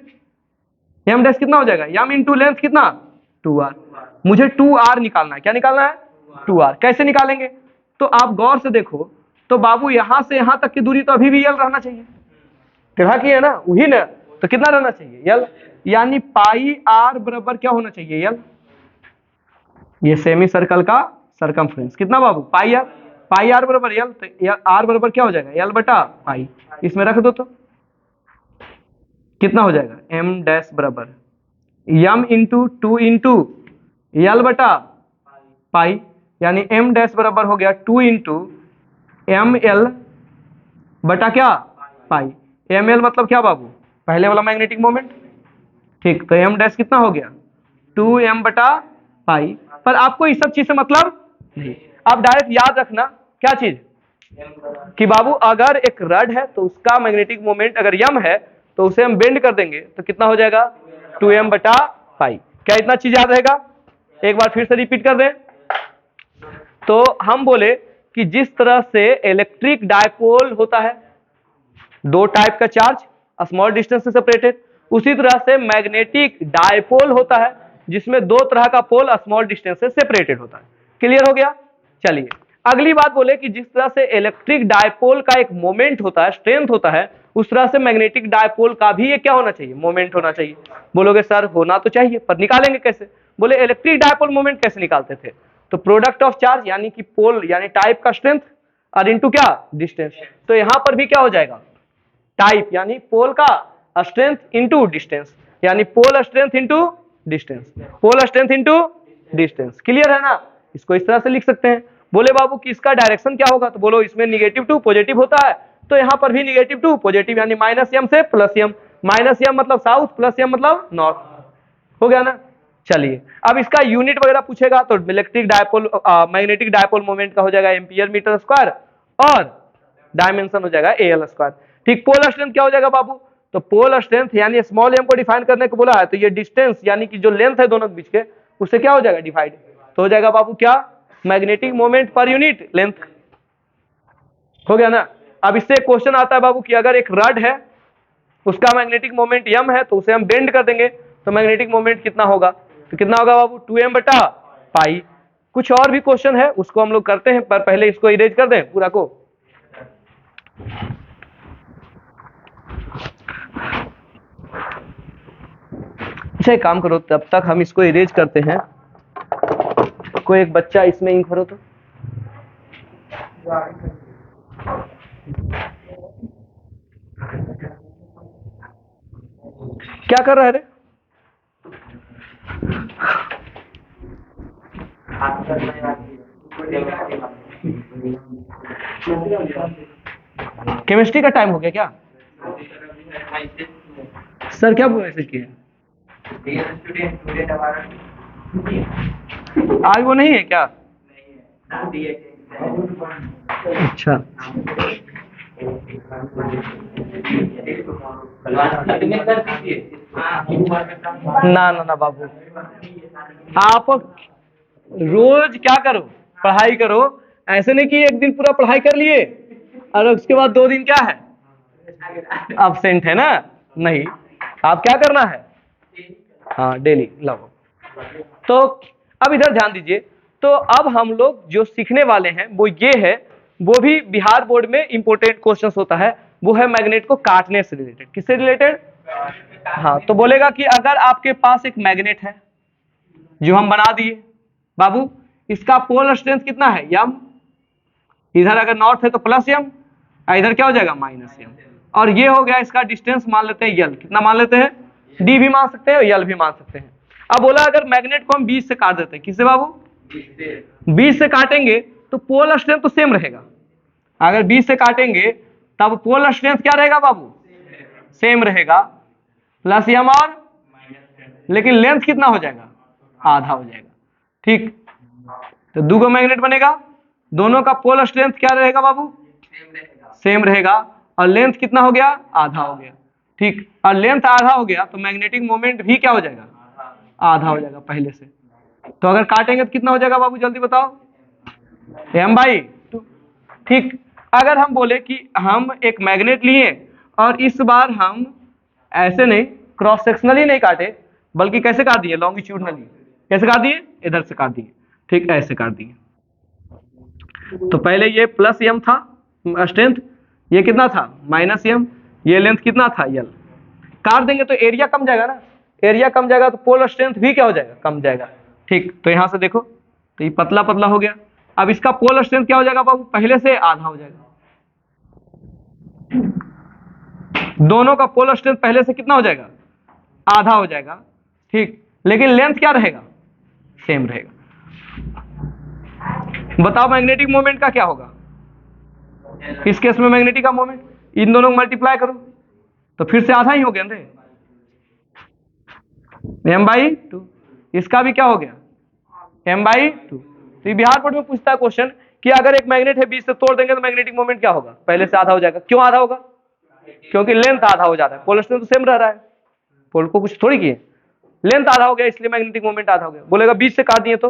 m डैश कितना हो जाएगा, m इंटू लेंथ कितना, 2r। मुझे 2r निकालना है, क्या निकालना है, 2r। कैसे निकालेंगे, तो आप गौर से देखो, तो बाबू यहां से यहां तक की दूरी तो अभी भी L रहना चाहिए, टेढ़ा की है ना, वही ना, तो कितना रहना चाहिए L। यानी पाई आर बराबर क्या होना चाहिए, यल। ये सेमी सर्कल का सरकमफ्रेंस कितना बाबू, पाई आर बराबर यल, तो आर बराबर क्या हो जाएगा, यल बटा पाई। इसमें रख दो तो कितना हो जाएगा, एम डैश बराबर यम इंटू 2 इंटू यल बटा पाई, यानी एम डैश बराबर हो गया 2 इंटू एम एल बटा क्या, पाई। एम एल मतलब क्या बाबू, पहले वाला मैग्नेटिक मोमेंट, ठीक। तो एम डैश कितना हो गया, 2m बटा पाई। पर आपको इस सब चीज से मतलब नहीं, आप डायरेक्ट याद रखना क्या चीज, कि बाबू अगर एक रड है तो उसका मैग्नेटिक मोमेंट अगर यम है तो उसे हम बेंड कर देंगे तो कितना हो जाएगा, 2m बटा पाई। क्या इतना चीज याद रहेगा, एक बार फिर से रिपीट कर दें। तो हम बोले कि जिस तरह से इलेक्ट्रिक डायपोल होता है, दो टाइप का चार्ज स्मॉल डिस्टेंस से सेपरेटेड, उसी तरह से मैग्नेटिक डायपोल होता है जिसमें दो तरह का पोल स्मॉल डिस्टेंस से सेपरेटेड होता है। क्लियर हो गया। चलिए अगली बात बोले कि जिस तरह से इलेक्ट्रिक डायपोल का एक मोमेंट होता है, स्ट्रेंथ होता है, उस तरह से मैग्नेटिक डायपोल का भी ये क्या होना चाहिए, मोमेंट होना चाहिए। बोलोगे सर होना तो चाहिए पर निकालेंगे कैसे, बोले इलेक्ट्रिक डायपोल मोमेंट कैसे निकालते थे, तो प्रोडक्ट ऑफ चार्ज यानी कि पोल यानी टाइप का स्ट्रेंथ और इनटू क्या डिस्टेंस। तो यहां पर भी क्या हो जाएगा, टाइप यानी पोल का स्ट्रेंथ इनटू डिस्टेंस, यानी pole strength into distance, pole strength into distance. Clear है ना, इसको इस तरह से लिख सकते हैं। बोले बाबू कि इसका डायरेक्शन क्या होगा, तो बोलो इसमें निगेटिव टू पॉजिटिव होता है, तो यहां पर भी निगेटिव टू पॉजिटिव, यानी माइनस एम से प्लस एम, माइनस एम मतलब साउथ, प्लस एम मतलब नॉर्थ, हो गया ना। चलिए अब इसका यूनिट वगैरह पूछेगा तो electric dipole magnetic dipole moment का हो जाएगा एम्पियर मीटर स्क्वायर और डायमेंशन हो जाएगा एल स्क्वायर। ठीक, पोल स्ट्रेंथ क्या हो जाएगा बाबू, तो पोल स्ट्रेंथ यानी स्मॉल एम को डिफाइन करने को बोला है, तो ये डिस्टेंस यानी कि जो लेंथ है दोनों के बीच के उससे क्या हो जाएगा डिवाइड, तो हो जाएगा बाबू क्या, magnetic moment per unit length. हो गया ना। अब इससे क्वेश्चन आता है बाबू कि अगर एक रड है उसका मैग्नेटिक मोमेंट m है तो उसे हम बेंड कर देंगे तो मैग्नेटिक मोमेंट कितना होगा, तो कितना होगा बाबू 2m बटा पाई। कुछ और भी क्वेश्चन है उसको हम लोग करते हैं, पर पहले इसको इरेज कर दें पूरा को। अच्छा एक काम करो, तब तक हम इसको इरेज करते हैं। कोई एक बच्चा इसमें इंक भरो तो। क्या कर रहा है रे, केमिस्ट्री का टाइम हो गया क्या सर, क्या मैसेज किया, आज वो नहीं है क्या, अच्छा ना ना ना बाबू, आप रोज क्या करो, पढ़ाई करो। ऐसे नहीं कि एक दिन पूरा पढ़ाई कर लिए और उसके बाद 2 दिन क्या है absent है ना, नहीं, आप क्या करना है, हाँ डेली लाओ। तो अब इधर ध्यान दीजिए, तो अब हम लोग जो सीखने वाले हैं वो ये है, वो भी बिहार बोर्ड में इंपॉर्टेंट क्वेश्चन होता है, वो है मैग्नेट को काटने से रिलेटेड। किससे रिलेटेड, हाँ, तो बोलेगा कि अगर आपके पास एक मैग्नेट है जो हम बना दिए बाबू, इसका पोल स्ट्रेंथ कितना है यम, इधर अगर नॉर्थ है तो प्लस यम, इधर क्या हो जाएगा माइनस यम, और ये हो गया इसका डिस्टेंस मान लेते हैं यल, कितना मान लेते हैं, डी भी मान सकते हैं यल भी मान सकते हैं। अब बोला अगर मैग्नेट को हम 20 से काट देते हैं, किससे बाबू, 20 से काटेंगे तो पोल स्ट्रेंथ तो सेम रहेगा, अगर 20 से काटेंगे तब पोल स्ट्रेंथ क्या रहेगा बाबू, सेम रहेगा, प्लस यम और, लेकिन लेंथ कितना हो जाएगा, आधा हो जाएगा। ठीक, तो दो मैग्नेट बनेगा, दोनों का पोल स्ट्रेंथ क्या रहेगा बाबू, सेम रहेगा, और लेंथ कितना हो गया, आधा हो गया। ठीक, और लेंथ आधा हो गया तो मैग्नेटिक मोमेंट भी क्या हो जाएगा, आधा हो जाएगा पहले से। तो अगर काटेंगे तो कितना हो जाएगा बाबू, जल्दी बताओ, m/2। ठीक, अगर हम बोले कि हम एक मैग्नेट लिए और इस बार हम ऐसे नहीं क्रॉस सेक्शनली नहीं काटे, बल्कि कैसे काट दिए, लॉन्गिट्यूडनली, कैसे काट दिए, इधर से काट दिए, ठीक, ऐसे काट दिए। तो पहले ये प्लस m था स्ट्रेंथ, ये कितना था माइनस m, ये लेंथ कितना था यल, काट देंगे तो एरिया कम जाएगा ना, एरिया कम जाएगा तो पोल स्ट्रेंथ भी क्या हो जाएगा, कम जाएगा। ठीक, तो यहां से देखो तो ये पतला पतला हो गया। अब इसका पोल स्ट्रेंथ क्या हो जाएगा बाबू, पहले से आधा हो जाएगा। दोनों का पोल स्ट्रेंथ पहले से कितना हो जाएगा, आधा हो जाएगा। ठीक, लेकिन लेंथ क्या रहेगा, सेम रहेगा। बताओ मैग्नेटिक मोमेंट का क्या होगा इस केस में, मैग्नेटिक का मोमेंट इन दोनों को मल्टीप्लाई करो तो फिर से आधा ही हो गया ना, m/2। इसका भी क्या हो गया, m/2। तो ये बिहार बोर्ड में पूछता है क्वेश्चन कि अगर एक मैग्नेट है बीच से तोड़ देंगे तो मैग्नेटिक मोमेंट क्या होगा, पहले से आधा हो जाएगा। क्यों आधा होगा, क्योंकि लेंथ आधा हो जाता है, पोल स्ट्रेंथ तो सेम रह रहा है, पोल को कुछ थोड़ी किए, लेंथ आधा हो गया इसलिए मैग्नेटिक मोमेंट आधा हो गया। बोलेगा बीच से काट दिए तो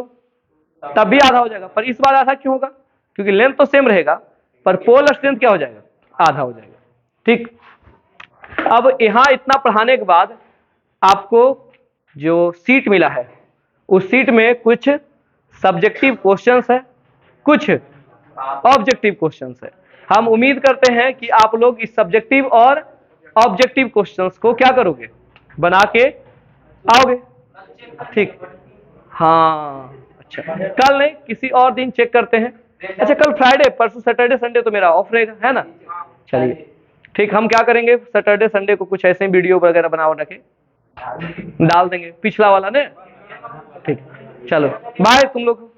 तब भी आधा हो जाएगा, पर इस बार आधा क्यों होगा, क्योंकि लेंथ तो सेम रहेगा पर पोल स्ट्रेंथ क्या हो जाएगा, आधा हो जाएगा। ठीक, अब यहां इतना पढ़ाने के बाद आपको जो सीट मिला है उस सीट में कुछ सब्जेक्टिव क्वेश्चंस है, कुछ ऑब्जेक्टिव क्वेश्चंस है। हम उम्मीद करते हैं कि आप लोग इस सब्जेक्टिव और ऑब्जेक्टिव क्वेश्चंस को क्या करोगे, बना के आओगे। ठीक, हाँ अच्छा, कल नहीं किसी और दिन चेक करते हैं। अच्छा कल फ्राइडे, परसों सैटरडे संडे तो मेरा ऑफ रहेगा, है ना। चलिए ठीक, हम क्या करेंगे सैटरडे संडे को कुछ ऐसे वीडियो वगैरह बना के डाल देंगे, पिछला वाला ने। ठीक, चलो बाय तुम लोग।